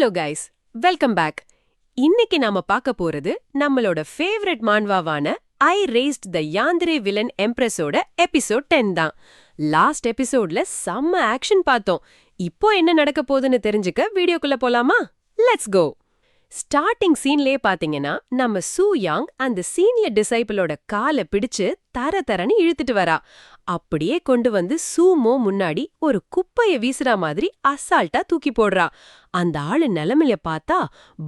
Hello guys, welcome back. இன்னைக்கு நாம பார்க்க போறது நம்மளோட ஃபேவரட் மான்வாவான ஐ ரேஸ்ட் த யாந்திரே வில்லன் எம்ப்ரஸோட எபிசோட் 10 தான். லாஸ்ட் எபிசோட்ல செம்ம ஆக்ஷன் பார்த்தோம். இப்போ என்ன நடக்க போகுதுன்னு தெரிஞ்சுக்க வீடியோக்குள்ள போலாமா? Let's go. ஸ்டார்டிங் சீன்லயே பாத்தீங்கன்னா நம்ம சூ யாங் அந்த சீனியர் டிசைபிளோட காலை பிடிச்சு தரன்னு இழுத்துட்டு வரா. அப்படியே கொண்டு வந்து சூமோ முன்னாடி ஒரு குப்பைய வீசுற மாதிரி அசால்ட்டா தூக்கி போடுறா. அந்த ஆளு நிலைமைய பார்த்தா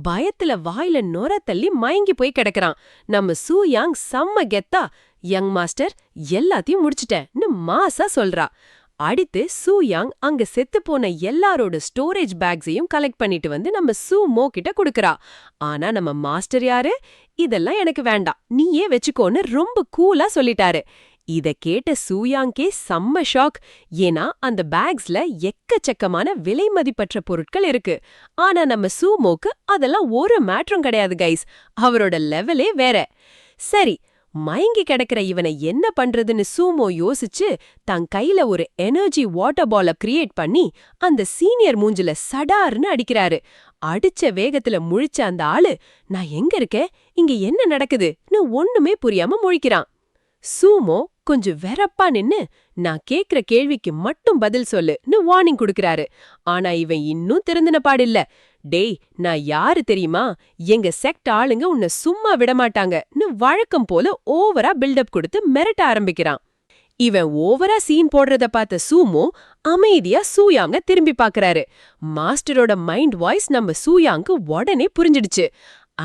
பயத்துல வாயில நொர தள்ளி மயங்கி போய் கிடக்குறான். நம்ம சூ யாங் செம்ம கெத்தா, யங் மாஸ்டர் எல்லாத்தையும் முடிச்சிட்டேன்னு மாசா சொல்றா. அடுத்து சூ யாங் அங்க செத்து போன எல்லாரோட ஸ்டோரேஜ் பேக்ஸையும் கலெக்ட் பண்ணிட்டு வந்து நம்ம சூ மோ கிட்ட குடுக்கறா. ஆனா நம்ம மாஸ்டர் யாரு, இதெல்லாம் எனக்கு வேண்டாம், நீயே வச்சுக்கோன்னு ரொம்ப கூலா சொல்லிட்டாரு. இத கேட்ட சூயாங்கே செம்ம ஷாக். ஏன்னா அந்த பேக்ஸ்ல எக்கச்சக்கமான விலை மதிப்பற்ற பொருட்கள் இருக்கு. ஆனா நம்ம சூமோக்கு அதெல்லாம் ஒரு மேட்டரும் கிடையாது கைஸ். அவரோட லெவலே வேற. சரி, மயங்கி கிடக்கிற இவனை என்ன பண்றதுன்னு சூமோ யோசிச்சு தன் கையில ஒரு எனர்ஜி வாட்டர் பால கிரியேட் பண்ணி அந்த சீனியர் மூஞ்சில சடார்னு அடிக்கிறாரு. அடிச்ச வேகத்துல முழிச்ச அந்த ஆளு, நான் எங்க இருக்கேன், இங்க என்ன நடக்குதுன்னு ஒண்ணுமே புரியாம முழிக்கிறான். சூமோ கொஞ்சம் வெறப்பா நின்னு, நான் கேக்குற கேள்விக்கு மட்டும் பதில் சொல்லுன்னு வார்னிங் குடுக்கறாரு. ஆனா இவன் இன்னும் திருந்தின பாடில்ல. டேய், நான் யாரு தெரியுமா, எங்க செக்ட் ஆளுங்க உன்னை சும்மா விடமாட்டாங்கன்னு வழக்கம் போல ஓவரா பில்டப் கொடுத்து மிரட்ட ஆரம்பிக்கிறான். இவன் ஓவரா சீன் போடுறத பார்த்த சூமோ அமைதியா சூயாங்க திரும்பி பாக்குறாரு. மாஸ்டரோட மைண்ட் வாய்ஸ் நம்ம சூயாங்கு உடனே புரிஞ்சிடுச்சு.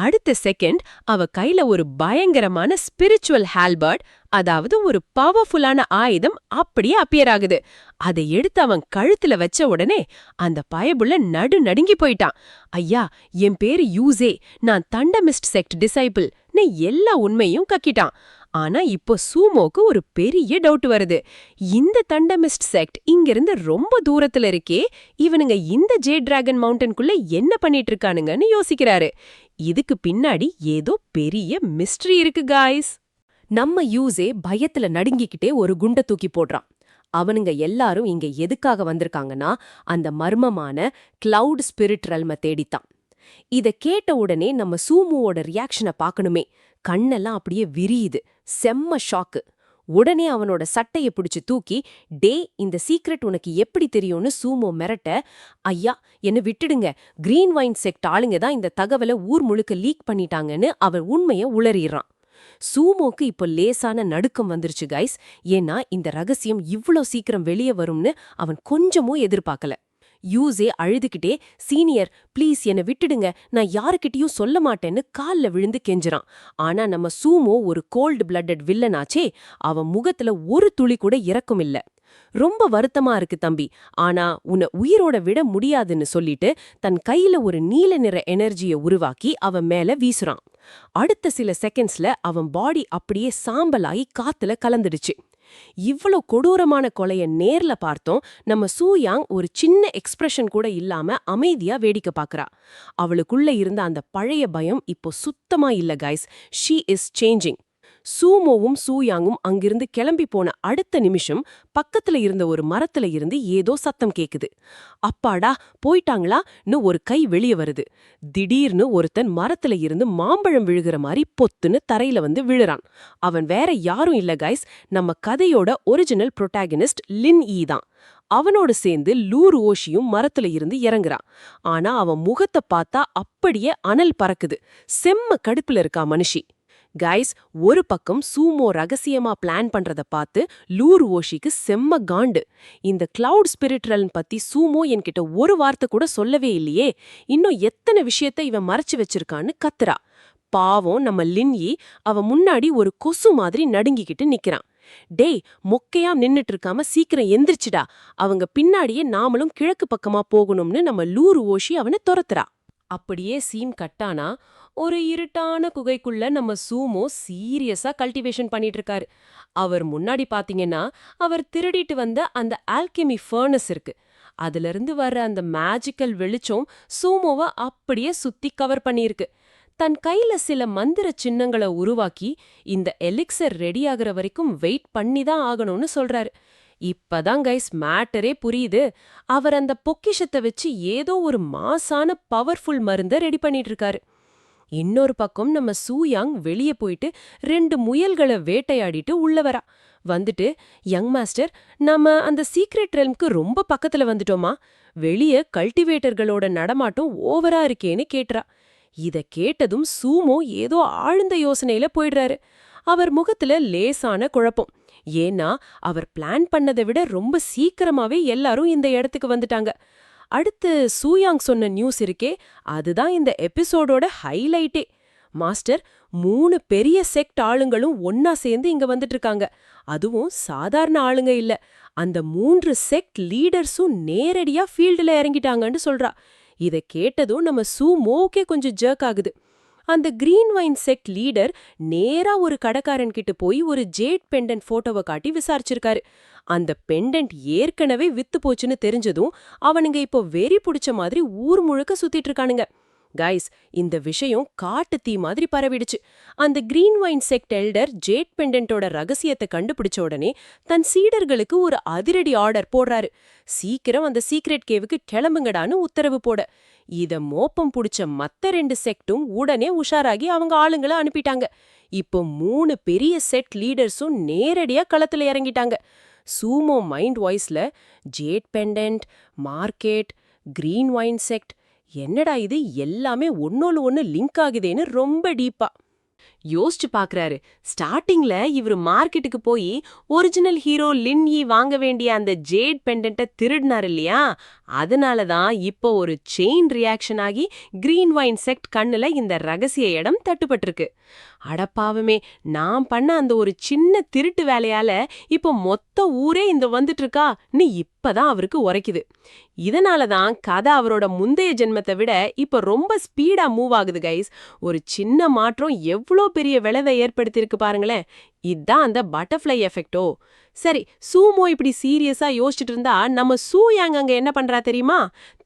அடுத்த செகண்ட் அவ கையில ஒரு பயங்கரமான ஸ்பிரிச்சுவல் ஹால்பர்ட், அதாவது ஒரு பவர்ஃபுல்லான ஆயுதம் அப்படியே அப்பியர் ஆகுது. அதை எடுத்து அவன் கழுத்துல வச்ச உடனே அந்த பயபுள்ள நடுங்கி போயிட்டான். ஐயா, என் பேரு யூசே, நான் தண்டமிஸ்ட் செக்ட் டிசைபிள்னு எல்லா உண்மையும் கக்கிட்டான். ஆனா இப்போ சூமோக்கு ஒரு பெரிய டவுட் வருது. இந்த தண்டமிஸ்ட் செக்ட் இங்கிருந்து ரொம்ப தூரத்துல இருக்கே, இவனுங்க இந்த ஜேட் டிராகன் மவுண்டனுக்குள்ள என்ன பண்ணிட்டு இருக்கானுங்கன்னு யோசிக்கிறாரு. இதுக்கு பின்னாடி ஏதோ பெரிய மிஸ்ட்ரி இருக்கு காய்ஸ். நம்ம யூஸே பயத்துல நடுங்கிக்கிட்டே ஒரு குண்ட தூக்கி போடுறான். அவனுங்க எல்லாரும் இங்க எதுக்காக வந்திருக்காங்கன்னா அந்த மர்மமான கிளவுட் ஸ்பிரிட் ரெல்ம தேடித்தான். இத கேட்ட உடனே நம்ம சூமுவோட ரியாக்ஷனை பார்க்கணுமே. கண்ணெல்லாம் அப்படியே விரியுது, செம்ம ஷாக்கு. உடனே அவனோட சட்டைய பிடிச்சு தூக்கி, டே, இந்த சீக்ரெட் உனக்கு எப்படி தெரியும்னு சூமோ மிரட்ட, ஐயா என்ன விட்டுடுங்க, கிரீன் வைன் செக்ட் ஆளுங்க தான் இந்த தகவலை ஊர் முழுக்க லீக் பண்ணிட்டாங்கன்னு அவன் உண்மைய உளறிறான். சூமோக்கு இப்போ லேசான நடுக்கம் வந்துருச்சு கைஸ். ஏன்னா இந்த ரகசியம் இவ்ளோ சீக்கிரம் வெளியே வரும்னு அவன் கொஞ்சமும் எதிர்பார்க்கல. யூஸே அழுதுகிட்டே, சீனியர் ப்ளீஸ் என்னை விட்டுடுங்க, நான் யாருக்கிட்டையும் சொல்ல மாட்டேன்னு கால்ல விழுந்து கெஞ்சுறான். ஆனா நம்ம சூமோ ஒரு கோல்டு பிளட்டட் வில்லனாச்சே, அவன் முகத்துல ஒரு துளி கூட இரக்கம் இல்ல. ரொம்ப வருத்தமா இருக்கு தம்பி, ஆனா உன்னை உயிரோட விட முடியாதுன்னு சொல்லிட்டு தன் கையில ஒரு நீல நிற எனர்ஜியை உருவாக்கி அவன் மேல வீசுறான். அடுத்த சில செகண்ட்ஸ்ல அவன் பாடி அப்படியே சாம்பலாகி காத்துல கலந்துடுச்சு. இவ்வளோ கொடூரமான கொலைய நேர்ல பார்த்தோம். நம்ம சூயாங் ஒரு சின்ன எக்ஸ்பிரஷன் கூட இல்லாம அமைதியா வேடிக்கை பார்க்கறா. அவளுக்குள்ள இருந்த அந்த பழைய பயம் இப்போ சுத்தமா இல்ல கைஸ். She is changing. சூமோவும் சூயாங்கும் அங்கிருந்து கிளம்பி போன அடுத்த நிமிஷம் பக்கத்துல இருந்த ஒரு மரத்துல இருந்து ஏதோ சத்தம் கேக்குது. அப்பாடா, போயிட்டாங்களான்னு ஒரு கை வெளியே வருது. திடீர்னு ஒருத்தன் மரத்துல இருந்து மாம்பழம் விழுகிற மாதிரி பொத்துன்னு தரையில வந்து விழுறான். அவன் வேற யாரும் இல்ல கைஸ், நம்ம கதையோட ஒரிஜினல் புரோட்டாகனிஸ்ட் லின் ஈ தான். அவனோடு சேர்ந்து லூர் ஓஷியும் மரத்துல இருந்து இறங்குறான். ஆனா அவன் முகத்தை பார்த்தா அப்படியே அனல் பறக்குது. செம்ம கடுப்புல இருக்கா மனுஷி. கைஸ், ஒரு பக்கம் சூமோ ரகசியமா பிளான் பண்றத பார்த்து லூர் ஓஷிக்கு செம்ம காண்டு. இந்த கிளவுட் ஸ்பிரிட்ரல் பத்தி சூமோ என்கிட்ட ஒரு வார்த்தை கூட சொல்லவே இல்லையே, இன்னும் எத்தனை விஷயத்த இவன் மறைச்சு வச்சிருக்கான்னு கத்துறா. பாவம் நம்ம லின்யி அவ முன்னாடி ஒரு கொசு மாதிரி நடுங்கிக்கிட்டு நிக்கிறான். டேய், மொக்கையா நின்னுட்டு இருக்காம சீக்கிரம் எந்திரிச்சுடா, அவங்க பின்னாடியே நாமளும் கிழக்கு பக்கமா போகணும்னு நம்ம லூர் ஓஷி அவனை துரத்துறா. அப்படியே சீன் கட்டானா ஒரு இருட்டான குகைக்குள்ள நம்ம சூமோ சீரியஸா கல்டிவேஷன் பண்ணிட்டு இருக்காரு. அவர் முன்னாடி பாத்தீங்கன்னா அவர் திருடிட்டு வந்த அந்த ஆல்கெமி ஃபர்னஸ் இருக்கு. அதுல இருந்து வர்ற அந்த மேஜிக்கல் வெளிச்சம் சூமோவை அப்படியே சுத்தி கவர் பண்ணியிருக்கு. தன் கையில சில மந்திர சின்னங்களை உருவாக்கி இந்த எலிக்சர் ரெடி ஆகுற வரைக்கும் வெயிட் பண்ணி தான் ஆகணும்னு சொல்றாரு. இப்பதான் கைஸ் மேட்டரே புரியுது. அவர் அந்த பொக்கிஷத்தை வச்சு ஏதோ ஒரு மாசான பவர்ஃபுல் மருந்த ரெடி பண்ணிட்டு இருக்காரு. இன்னொரு பக்கம் நம்ம சூயாங் வெளியே போயிட்டு 2 முயல்களை வேட்டையாடிட்டு உள்ள வரா. வந்துட்டு, யங் மாஸ்டர், நம்ம அந்த சீக்ரெட் ரெல்ம்க்கு ரொம்ப பக்கத்துல வந்துட்டோமா? வெளியே கல்டிவேட்டர்களோட நடமாட்டம் ஓவரா இருக்கேன்னு கேட்றா. இத கேட்டதும் சூமோ ஏதோ ஆழ்ந்த யோசனையில போயிடுறாரு. அவர் முகத்துல லேசான குழப்பம். ஏன்னா அவர் பிளான் பண்ணதை விட ரொம்ப சீக்கிரமாவே எல்லாரும் இந்த இடத்துக்கு வந்துட்டாங்க. அடுத்து சூயாங் சொன்ன நியூஸ் இருக்கே, அதுதான் இந்த எபிசோடோட ஹைலைட்டே. மாஸ்டர், 3 பெரிய செக்ட் ஆளுங்களும் ஒன்னா சேர்ந்து இங்க வந்துட்டு இருக்காங்க. அதுவும் சாதாரண ஆளுங்க இல்ல. அந்த 3 செக்ட் லீடர்ஸும் நேரடியா ஃபீல்டுல இறங்கிட்டாங்கன்னு சொல்றா. இத கேட்டதும் நம்ம சூமோக்கே கொஞ்சம் ஜர்க் ஆகுது. அந்த கிரீன் வைன் செக்ட் லீடர் நேரா ஒரு கடைக்காரன் கிட்ட போய் ஒரு ஜேட் பெண்டன்ட் போட்டோவை காட்டி விசாரிச்சிருக்காரு. அந்த பெண்டன்ட் ஏற்கனவே வித்து போச்சுன்னு தெரிஞ்சதும் அவனுங்க இப்போ வெறி புடிச்ச மாதிரி ஊர் முழுக்க சுத்திட்டு இருக்கானுங்க. கைஸ், இந்த விஷயம் காட்டு தீ மாதிரி பரவிடுச்சு. அந்த green wine sect elder jade பெண்டன்ட்டோட ரகசியத்தை கண்டுபிடிச்ச உடனே தன் சீடர்களுக்கு ஒரு அதிரடி ஆர்டர் போடுறாரு. சீக்கிரம் அந்த சீக்ரெட் கேவுக்கு கிளம்புங்கடான்னு உத்தரவு போட. இத மோப்பம் புடிச்ச மத்த 2 செக்டும் உடனே உஷாராகி அவங்க ஆளுங்களை அனுப்பிட்டாங்க. இப்போ 3 பெரிய செட் லீடர்ஸும் நேரடியா களத்துல இறங்கிட்டாங்க. சூமோ மைண்ட் வாய்ஸ்ல jade pendant, market, green wine sect, என்னடா இது எல்லாமே ஒன்னோல ஒன்னு லிங்க் ஆகுதேன்னு ரொம்ப டீப்பா யோசிச்சு பாக்குறாரு. ஸ்டார்டிங்ல இவரு மார்க்கெட்டுக்கு போய் ஒரிஜினல் ஹீரோ லின் யி வாங்க வேண்டிய அந்த ஜேட் பெண்டன்ட்டை திருடினார் இல்லையா? அதனாலதான் இப்போ ஒரு செயின் ரியாக்ஷன் ஆகி கிரீன் வைன் செக்ட் கண்ணுல இந்த ரகசிய இடம் தட்டுப்பட்டிருக்கு. அடப்பாவமே, நான் பண்ண அந்த ஒரு சின்ன திருட்டு வேலையால இப்போ மொத்த ஊரே இந்த வந்துட்டு இருக்கான்னு இப்பதான் அவருக்கு உரைக்குது. இதனாலதான் கதை அவரோட முந்தைய ஜென்மத்தை விட இப்ப ரொம்ப ஸ்பீடா மூவ் ஆகுது கைஸ். ஒரு சின்ன மாற்றம் எவ்வளோ பெரிய விளைவை ஏற்படுத்தியிருக்கு பாருங்களேன். இதான் அந்த பட்டர்ஃப்ளை எஃபெக்டோ. சரி, சூமோ இப்படி சீரியஸா யோசிச்சுட்டு இருந்தா நம்ம சூயாங் அங்க என்ன பண்றா தெரியுமா?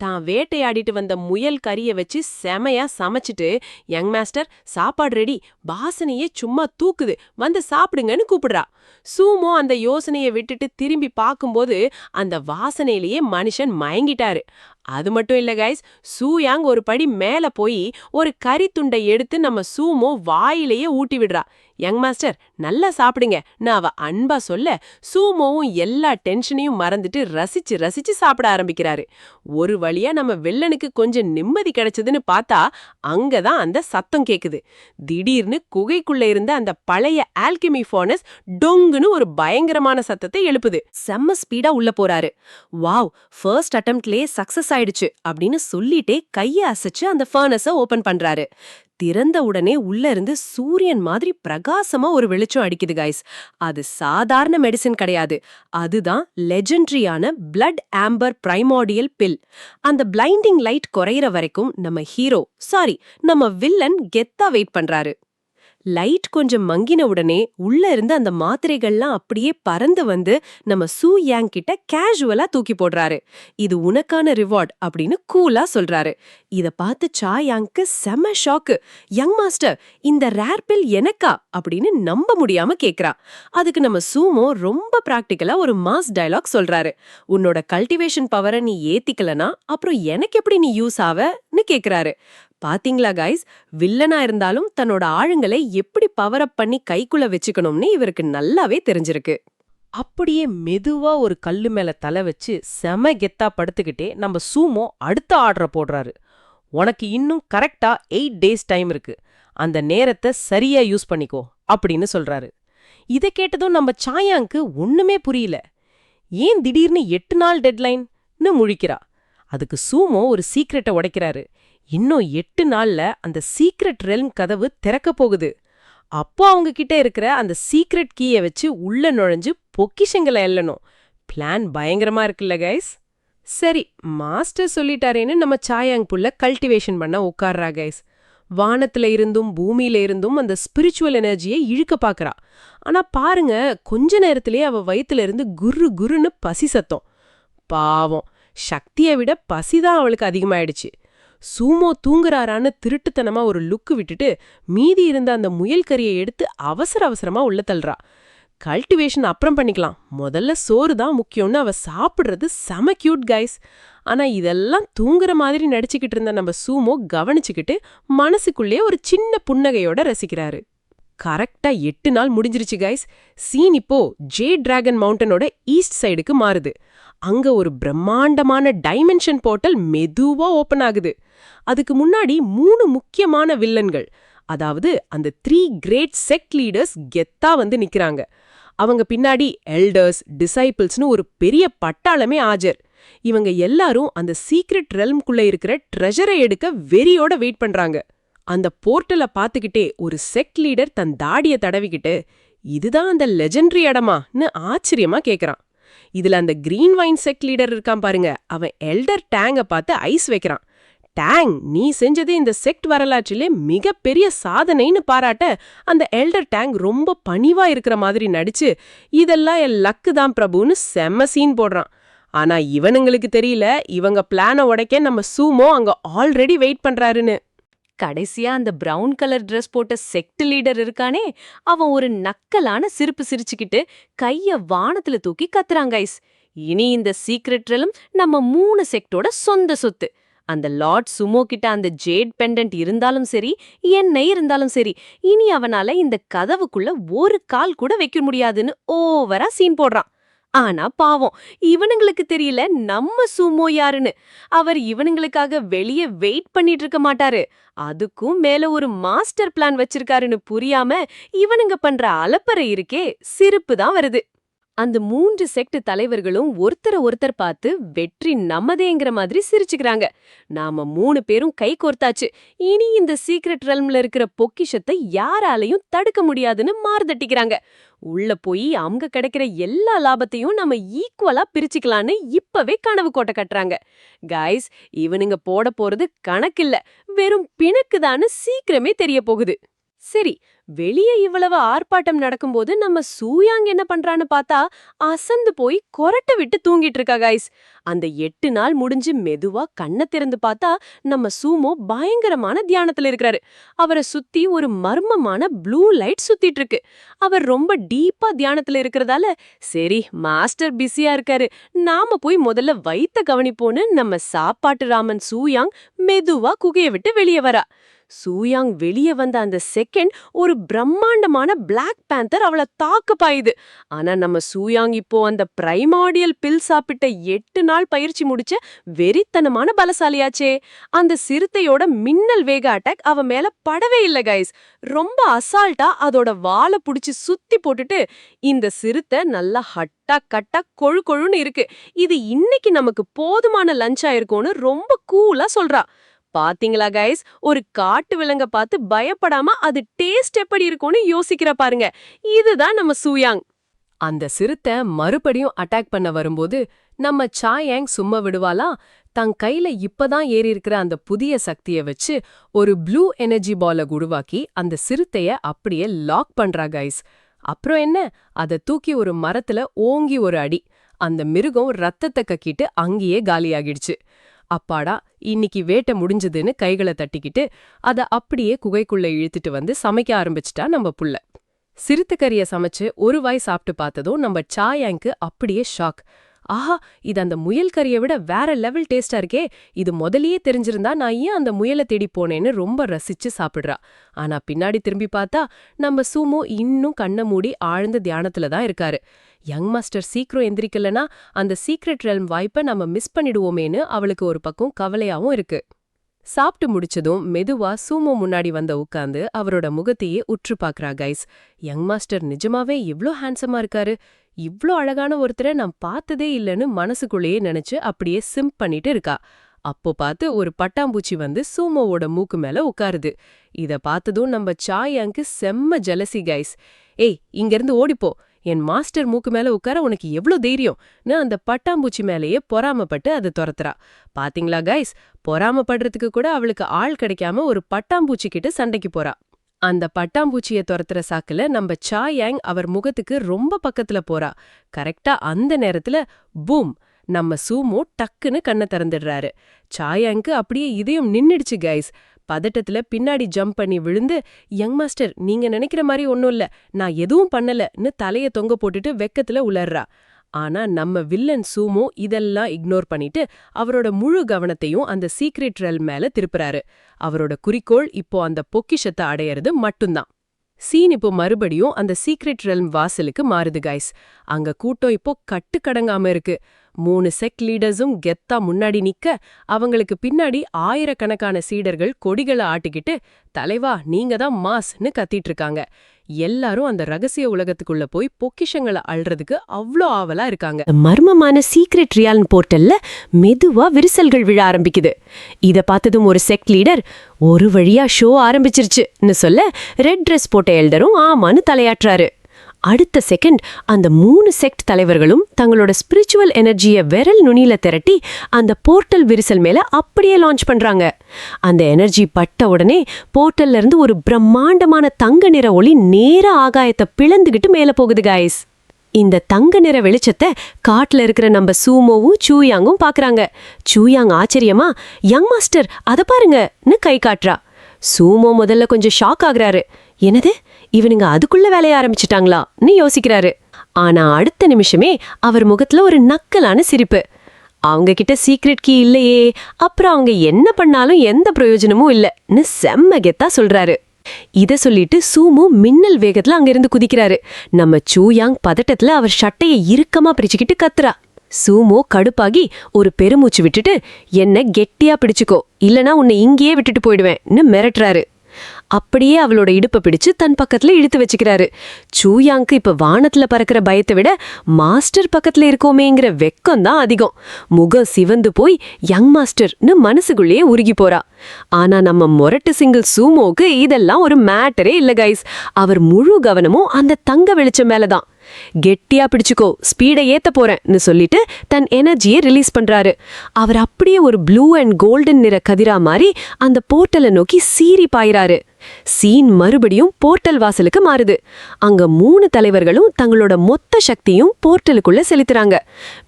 தான் வேட்டையாடிட்டு வந்த முயல் கறியை வச்சு செமையா சமைச்சிட்டு, யங் மாஸ்டர் சாப்பாடு ரெடி, வாசனையே சும்மா தூக்குது, வந்து சாப்பிடுங்கன்னு கூப்பிடுறா. சூமோ அந்த யோசனையை விட்டுட்டு திரும்பி பார்க்கும்போது அந்த வாசனையிலேயே மனுஷன் மயங்கிட்டாரு. அது மட்டும் இல்ல கைஸ், சூயாங் ஒரு படி மேல போய் ஒரு கறி துண்டை எடுத்து நம்ம சூமோ வாயிலேயே ஊட்டி விடுறா. யங் மாஸ்டர் நல்லா சாப்பிடுங்க நான் அவ அன்பா சொல்ல, சூமோவும் எல்லா டென்ஷனையும் மறந்துட்டு ரசிச்சு ரசிச்சு சாப்பிட ஆரம்பிக்கிறாரு. ஒரு வழியா நம்ம வில்லனுக்கு கொஞ்சம் நிம்மதி கிடைச்சதுன்னு பார்த்தா அங்கதான் அந்த சத்தம் கேக்குது. திடீர்னு குகைக்குள்ள இருந்த அந்த பழைய ஆல்கெமி ஃபர்னஸ் டொங்குன்னு ஒரு பயங்கரமான சத்தத்தை எழுப்புது. செம்ம ஸ்பீடா உள்ள போறாரு. வாவ், ஃபர்ஸ்ட் அட்டெம்ப்ட்லயே சக்சஸ் ஆயிடுச்சு அப்படின்னு சொல்லிட்டே கைய அசைச்சு அந்த ஃபர்னஸ ஓபன் பண்றாரு. திறந்த உடனே உள்ள இருந்து சூரியன் மாதிரி பிரகாசமா ஒரு வெளிச்சம் அடிக்குது கைஸ். அது சாதாரண மெடிசின் கிடையாது. அதுதான் லெஜெண்டரியான பிளட் ஆம்பர் பிரைமார்டியல் பில். அந்த பிளைண்டிங் லைட் குறையிற வரைக்கும் நம்ம வில்லன் கெத்தா வெயிட் பண்றாரு. லைட் கொஞ்சம் மங்கின உடனே உள்ள இருந்து அந்த மாத்திரைகள்லாம் அப்படியே பறந்து வந்து நம்ம சூ யாங் கிட்ட கேஷுவலா தூக்கி போடுறாரு. இது உனக்கான ரிவார்ட் அப்படின்னு கூலா சொல்றாரு. இத பார்த்து சா யாங்க்கு செம ஷாக்கு. யங் மாஸ்டர், இந்த ரேர் பில் எனக்கா அப்படின்னு நம்ப முடியாம கேக்குறா. அதுக்கு நம்ம சூமோ ரொம்ப பிராக்டிக்கலா ஒரு மாஸ் டயலாக் சொல்றாரு. உன்னோட கல்டிவேஷன் பவரை நீ ஏத்திக்கலனா அப்புறம் எனக்கு எப்படி நீ யூஸ் ஆவன்னு கேக்குறாரு. பாத்தீங்களா கைஸ், வில்லனா இருந்தாலும் தன்னோட ஆளுங்களை எப்படி பவர் அப் பண்ணி கைக்குள்ள வச்சுக்கணும்னு இவருக்கு நல்லாவே தெரிஞ்சிருக்கு. அப்படியே மெதுவா ஒரு கல்லு மேல தலை வச்சு செம கெத்தா படுத்துக்கிட்டே நம்ம சூமோ அடுத்த ஆர்டரை போடுறாரு. உனக்கு இன்னும் கரெக்டா 8 days டைம் இருக்கு, அந்த நேரத்தை சரியா யூஸ் பண்ணிக்கோ அப்படின்னு சொல்றாரு. இதை கேட்டதும் நம்ம சாயாங்க்கு ஒண்ணுமே புரியல. ஏன் திடீர்னு 8 நாள் டெட்லைன்னு முழிக்கிறா. அதுக்கு சூமோ ஒரு சீக்ரெட்டை உடைக்கிறாரு. இன்னும் 8 நாள்ல அந்த சீக்ரெட் ரெல்ம் கதவு திறக்க போகுது. அப்போ அவங்க கிட்ட இருக்கிற அந்த சீக்ரெட் கீயை வச்சு உள்ள நுழைஞ்சு பொக்கிஷங்களை எல்லணும். பிளான் பயங்கரமா இருக்குல்ல கைஸ்? சரி, மாஸ்டர் சொல்லிட்டாரேன்னு நம்ம சாயாங் புள்ள கல்டிவேஷன் பண்ண உட்கார்றா கைஸ். வானத்துல இருந்தும் பூமியில இருந்தும் அந்த ஸ்பிரிச்சுவல் எனர்ஜியை இழுக்க பாக்குறா. ஆனா பாருங்க, கொஞ்ச நேரத்திலேயே அவ வயித்துல இருந்து குரு குருன்னு பசி சத்தம். பாவம், சக்தியை விட பசிதான் அவளுக்கு அதிகமாயிடுச்சு. சூமோ தூங்குறாரான்னு திருட்டுத்தனமா ஒரு லுக்கு விட்டுட்டு மீதி இருந்த அந்த முயல் கறியை எடுத்து அவசர அவசரமா உள்ள தள்ளுறா. கல்டிவேஷன் அப்புறம் பண்ணிக்கலாம், முதல்ல சோறு தான் முக்கியம்னு அவ சாப்பிடுறது செம கியூட் கைஸ். ஆனா இதெல்லாம் தூங்குற மாதிரி நடிச்சுக்கிட்டு இருந்த நம்ம சூமோ கவனிச்சுக்கிட்டு மனசுக்குள்ளே ஒரு சின்ன புன்னகையோட ரசிக்கிறாரு. கரெக்டா 8 நாள் முடிஞ்சிருச்சு கைஸ். சீன் இப்போ ஜே டிராகன் மவுண்டனோட ஈஸ்ட் சைடுக்கு மாறுது. அங்க ஒரு பிரம்மாண்டமான டைமென்ஷன் போர்ட்டல் மெதுவா ஓபன் ஆகுது. அதுக்கு முன்னாடி 3 முக்கியமான வில்லன்கள், அதாவது அந்த 3 கிரேட் செக்ட் லீடர்ஸ் கெத்தா வந்து நிக்கிறாங்க. அவங்க பின்னாடி எல்டர்ஸ், டிசைபிள்ஸ்னு ஒரு பெரிய பட்டாளமே ஆஜர். இவங்க எல்லாரும் அந்த சீக்ரெட் ரெல்ம்குள்ள இருக்கிற ட்ரெஷரை எடுக்க வெறியோட வெயிட் பண்றாங்க. அந்த போர்ட்டலை பார்த்துக்கிட்டே ஒரு செக்ட் லீடர் தன் தாடியை தடவிக்கிட்டு, இதுதான் அந்த லெஜெண்டரி இடமான்னு ஆச்சரியமா கேக்குறான். இதுல அந்த கிரீன் வைன் செக்ட் லீடர் இருக்கான் பாருங்க, அவன் எல்டர் டேங்க பார்த்து ஐஸ் வைக்கிறான். டேங், நீ செஞ்சது இந்த செக்ட் வரலாற்றிலே மிகப்பெரிய சாதனைன்னு பாராட்ட அந்த எல்டர் டேங் ரொம்ப பணிவா இருக்கிற மாதிரி நடிச்சு, இதெல்லாம் என் லக்கு தான் பிரபுன்னு செம்ம சீன் போடுறான். ஆனா இவனுங்களுக்கு தெரியல, இவங்க பிளான உடைக்க நம்ம சூமோ அங்க ஆல்ரெடி வெயிட் பண்றாருன்னு. கடைசியா அந்த பிரவுன் கலர் ட்ரெஸ் போட்ட செக்ட் லீடர் இருக்கானே, அவன் ஒரு நக்கலான சிரிப்பு சிரிச்சுக்கிட்டு கைய வானத்துல தூக்கி கத்துறாங்க ஐஸ். இனி இந்த சீக்ரெட் ரெல்ம் நம்ம 3 செக்டோட சொந்த சொத்து. அந்த லார்ட் சுமோ கிட்ட அந்த ஜேட் பெண்டன்ட் இருந்தாலும் சரி, என்ன இருந்தாலும் சரி, இனி அவனால இந்த கதவுக்குள்ள ஒரு கால் கூட வைக்க முடியாதுன்னு ஓவரா சீன் போடுறான். ஆனா பாவம், இவனுங்களுக்கு தெரியல நம்ம சூமோ யாருன்னு. அவர் இவனுங்களுக்காக வெளியே வெயிட் பண்ணிட்டு இருக்க மாட்டாரு, அதுக்கும் மேல ஒரு மாஸ்டர் பிளான் வச்சிருக்காருன்னு புரியாம இவனுங்க பண்ற அலப்பறை இருக்கே, சிரிப்பு தான் வருது. அந்த 3 செக்ட் தலைவர்களும் ஒருத்தர் பார்த்து வெற்றி நம்மதேங்கிற மாதிரி சிரிச்சுக்கிறாங்க. நாம 3 பேரும் கை கோர்த்தாச்சு, இனி இந்த சீக்ரெட் ரெல்ம்ல இருக்கிற பொக்கிஷத்தை யாராலையும் தடுக்க முடியாதுன்னு மார்தட்டிக்கிறாங்க. உள்ள போய் அவங்க கிடைக்கிற எல்லா லாபத்தையும் நம்ம ஈக்குவலா பிரிச்சுக்கலான்னு இப்பவே கனவு கோட்டை கட்டுறாங்க. கைஸ், இவனுங்க போட போறது கணக்கில்ல, வெறும் பிணக்குதான்னு சீக்கிரமே தெரிய போகுது. சரி, வெளியே இவ்வளவு ஆர்ப்பாட்டம் நடக்கும்போது நம்ம சூயாங் என்ன பண்றான்னு பார்த்தா அசந்து போய் கொரட்டை விட்டு தூங்கிட்டு இருக்கா கைஸ். அந்த 8 நாள் முடிஞ்சு மெதுவா கண்ணை திறந்து பார்த்தா நம்ம சூமோ பயங்கரமான தியானத்துல இருக்கிறாரு. அவரை சுத்தி ஒரு மர்மமான ப்ளூ லைட் சுத்திட்டு இருக்கு. அவர் ரொம்ப டீப்பா தியானத்துல இருக்கிறதால, சரி மாஸ்டர் பிஸியா இருக்காரு, நாம போய் முதல்ல வயித்த கவனிப்போன்னு நம்ம சாப்பாட்டு ராமன் சூயாங் மெதுவா குகையை விட்டு வெளியே வரா. சூயாங் வெளியே வந்த அந்த செகண்ட் ஒரு பிரம்மாண்டமான பிளாக் பேந்தர் அவளை தாக்க பாயுது. ஆனா நம்ம சூயாங் இப்போ அந்த பிரைமார்டியல் பில் சாப்பிட்ட 8 நாள் பயிற்சி முடிச்ச வெறித்தனமான பலசாலியாச்சே. அந்த சிறுத்தையோட மின்னல் வேக அட்டாக் அவ மேல படவே இல்ல கைஸ். ரொம்ப அசால்ட்டா அதோட வாலை புடிச்சு சுத்தி போட்டுட்டு, இந்த சிறுத்தை நல்லா ஹட்டா கட்டா கொழு கொழுன்னு இருக்கு, இது இன்னைக்கு நமக்கு போதுமான லஞ்சா இருக்கும்னு ரொம்ப கூலா சொல்றா. பாத்தீங்களா கைஸ், ஒரு காட்டு விலங்க பார்த்து பயப்படாம அது டேஸ்ட் எப்படி இருக்கும்னு யோசிக்கிற பாருங்க. இதுதான் நம்ம சூயாங். அந்த சிறுத்தை மறுபடியும் அட்டாக் பண்ண வரும்போது நம்ம சாயாங் சும்மா விடுவாளா? தன் கையில இப்பதான் ஏறி இருக்கிற அந்த புதிய சக்திய வச்சு ஒரு ப்ளூ எனர்ஜி பால உருவாக்கி அந்த சிறுத்தைய அப்படியே லாக் பண்றா கைஸ். அப்புறம் என்ன, அதை தூக்கி ஒரு மரத்துல ஓங்கி ஒரு அடி. அந்த மிருகம் ரத்தத்தை கக்கிட்டு அங்கேயே காலியாகிடுச்சு. அப்பாடா, இன்னைக்கு வேட்டை முடிஞ்சதுன்னு கைகளை தட்டிக்கிட்டு அத அப்படியே குகைக்குள்ள இழுத்துட்டு வந்து சமைக்க ஆரம்பிச்சிட்டா நம்ம புள்ள. சிறுத்தைக்கறிய சமைச்சு ஒரு வாய் சாப்பிட்டு பார்த்ததும் நம்ம சாயாங்க்கு அப்படியே ஷாக். ஆஹா, இது அந்த முயல் கறியை விட வேற லெவல் டேஸ்டா இருக்கே, இது முதலியே தெரிஞ்சிருந்தா நான் ஏன் அந்த முயலை தேடி போனேன்னு ரொம்ப ரசிச்சு சாப்பிடுறா. ஆனா பின்னாடி திரும்பி பார்த்தா நம்ம சூமோ இன்னும் கண்ணை மூடி ஆழ்ந்த தியானத்துல தான் இருக்காரு. யங் மாஸ்டர் சீக்கிரம் எந்திரிக்கலனா அந்த சீக்ரெட் ரெல்ம் வாய்ப்பை நம்ம மிஸ் பண்ணிடுவோமேன்னு அவளுக்கு ஒரு பக்கம் கவலையாவும் இருக்கு. சாப்பிட்டு முடிச்சதும் மெதுவா சூமோ முன்னாடி வந்த உட்காந்து அவரோட முகத்தையே உற்று பாக்குறா கைஸ். யங் மாஸ்டர் நிஜமாவே இவ்ளோ ஹேண்ட்ஸமா இருக்காரு, இவ்ளோ அழகான ஒருத்தரை நான் பார்த்ததே இல்லைன்னு மனசுக்குள்ளேயே நினைச்சு அப்படியே சிம்ப் பண்ணிட்டு இருக்கா. அப்போ பார்த்து ஒரு பட்டாம்பூச்சி வந்து சூமோவோட மூக்கு மேல உட்காருது. இத பார்த்ததும் நம்ம சாயாங்க்கு செம்ம ஜெலசி கைஸ். ஏய், இங்கிருந்து ஓடிப்போ, என் மாஸ்டர் மூக்கு மேல உட்கார உனக்கு எவ்ளோ தைரியம்னு அந்த பட்டாம்பூச்சி மேலேயே பொறாமப்பட்டு அதை துரத்துறா. பாத்தீங்களா கைஸ், பொறாமப்படுறதுக்கு கூட அவளுக்கு ஆள் கிடைக்காம ஒரு பட்டாம்பூச்சி கிட்ட சண்டைக்கு போறா. அந்த பட்டாம்பூச்சிய துரத்துற சாக்குல நம்ம சாயாங் அவர் முகத்துக்கு ரொம்ப பக்கத்துல போறா. கரெக்டா அந்த நேரத்துல பூம், நம்ம சூமோ டக்குன்னு கண்ணை திறந்துடுறாரு. சாயாங்க்கு அப்படியே இதயம் நின்னுடுச்சு கைஸ். பதட்டத்துல பின்னாடி ஜம்ப் பண்ணி விழுந்து, யங் மாஸ்டர் நீங்க நினைக்கிற மாதிரி ஒன்னும் இல்ல, நான் எதுவும் பண்ணலன்னு தலைய தொங்க போட்டுட்டு வெக்கத்துல உளர்றா. ஆனா நம்ம வில்லன் சூமோ இதெல்லாம் இக்னோர் பண்ணிட்டு அவரோட முழு கவனத்தையும் அந்த சீக்ரெட் ரெல்ம் மேல திருப்புறாரு. அவரோட குறிக்கோள் இப்போ அந்த பொக்கிஷத்தை அடையறது மட்டும்தான். சீன் இப்போ மறுபடியும் அந்த சீக்ரெட் ரெல்ம் வாசலுக்கு மாறுது கைஸ். அங்க கூட்டம் இப்போ கட்டுக்கடங்காம இருக்கு. 3 செக்ட் லீடர்ஸும் கெத்தா முன்னாடி நிக்க, அவங்களுக்கு பின்னாடி ஆயிரக்கணக்கான சீடர்கள் கொடிகளை ஆட்டிக்கிட்டு, தலைவா நீங்க தான் மாஸ்ன்னு கத்திட்டு இருக்காங்க. எல்லாரும் அந்த ரகசிய உலகத்துக்குள்ள போய் பொக்கிஷங்களை அள்றதுக்கு அவ்ளோ ஆவலா இருக்காங்க. மர்மமான சீக்ரெட் ரியால் போர்ட்டல்ல மெதுவா விரிசல்கள் விழ ஆரம்பிக்குது. இத பார்த்ததும் ஒரு செக்ட் லீடர், ஒரு வழியா ஷோ ஆரம்பிச்சிருச்சுன்னு சொல்ல, ரெட் ட்ரெஸ் போட்ட எல்டரும் ஆமான்னு தலையாட்டுறாரு. அடுத்த செகண்ட் அந்த 3 செக்ட் தலைவர்களும் தங்களோட ஸ்பிரிச்சுவல் எனர்ஜியை விரல் நுனியில திரட்டி அந்த போர்ட்டல் விரிசல் மேல அப்படியே லான்ச் பண்றாங்க. அந்த எனர்ஜி பட்ட உடனே போர்ட்டல்ல இருந்து ஒரு பிரம்மாண்டமான தங்க நிற ஒளி நேர ஆகாயத்தை பிளந்துகிட்டு மேல போகுது கைஸ். இந்த தங்க நிற வெளிச்சத்தை காட்டுல இருக்கிற நம்ம சூமோவும் சூயாங்கும் பாக்குறாங்க. சூயாங் ஆச்சரியமா, யங் மாஸ்டர் அத பாருங்கன்னு கை காட்டுறா. சூமோ முதல்ல கொஞ்சம் ஷாக் ஆகுறாரு. என்னது, இவனுங்க அதுக்குள்ள வேலைய ஆரம்பிச்சிட்டாங்களான்னு யோசிக்கிறாரு. ஆனா அடுத்த நிமிஷமே அவர் முகத்துல ஒரு நக்கலான சிரிப்பு. அவங்க கிட்ட சீக்ரெட் கீ இல்லையே, அப்புறம் அவங்க என்ன பண்ணாலும் எந்த பிரயோஜனமும் இல்லைன்னு செம்ம கெத்தா சொல்றாரு. இத சொல்லிட்டு சூமோ மின்னல் வேகத்துல அங்கிருந்து குதிக்கிறாரு. நம்ம சூயாங் பதட்டத்துல அவர் ஷட்டையை இறுக்கமா பிரிச்சுக்கிட்டு கத்துறா. சூமோ கடுப்பாகி ஒரு பெருமூச்சு விட்டுட்டு, என்ன கெட்டியா பிடிச்சுக்கோ, இல்லனா உன்னை இங்கேயே விட்டுட்டு போயிடுவேன்னு மிரட்டுறாரு. அப்படியே அவளோட இடுப்பை பிடிச்சு தன் பக்கத்துல இழுத்து வச்சுக்கிறாரு. சூயாங்க்கு இப்ப வானத்துல பறக்கிற பயத்தை விட மாஸ்டர் பக்கத்துல இருக்கோமேங்கிற வெக்கம் தான் அதிகம். முகம் சிவந்து போய் யங் மாஸ்டர்னு மனசுக்குள்ளேயே உருகி போறா. ஆனா நம்ம மொரட்டு சிங்கிள் சூமோக்கு இதெல்லாம் ஒரு மேட்டரே இல்ல கைஸ். அவர் முழு கவனமும் அந்த தங்க வெளிச்சம் மேலதான். கெட்டியா பிடிச்சுக்கோ, ஸ்பீடை ஏத்த போறேன்னு சொல்லிட்டு தன் எனர்ஜியை ரிலீஸ் பண்றாரு. அவர் அப்படியே ஒரு ப்ளூ அண்ட் கோல்டன் நிற கதிரா மாதிரி அந்த போர்ட்டலை நோக்கி சீறி பாயிறாரு. சீன் மறுபடியும் போர்ட்டல் வாசலுக்கு மாறுது. அங்க 3 தலைவர்களும் தங்களோட மொத்த சக்தியும் போர்ட்டலுக்குள்ள செலுத்துறாங்க.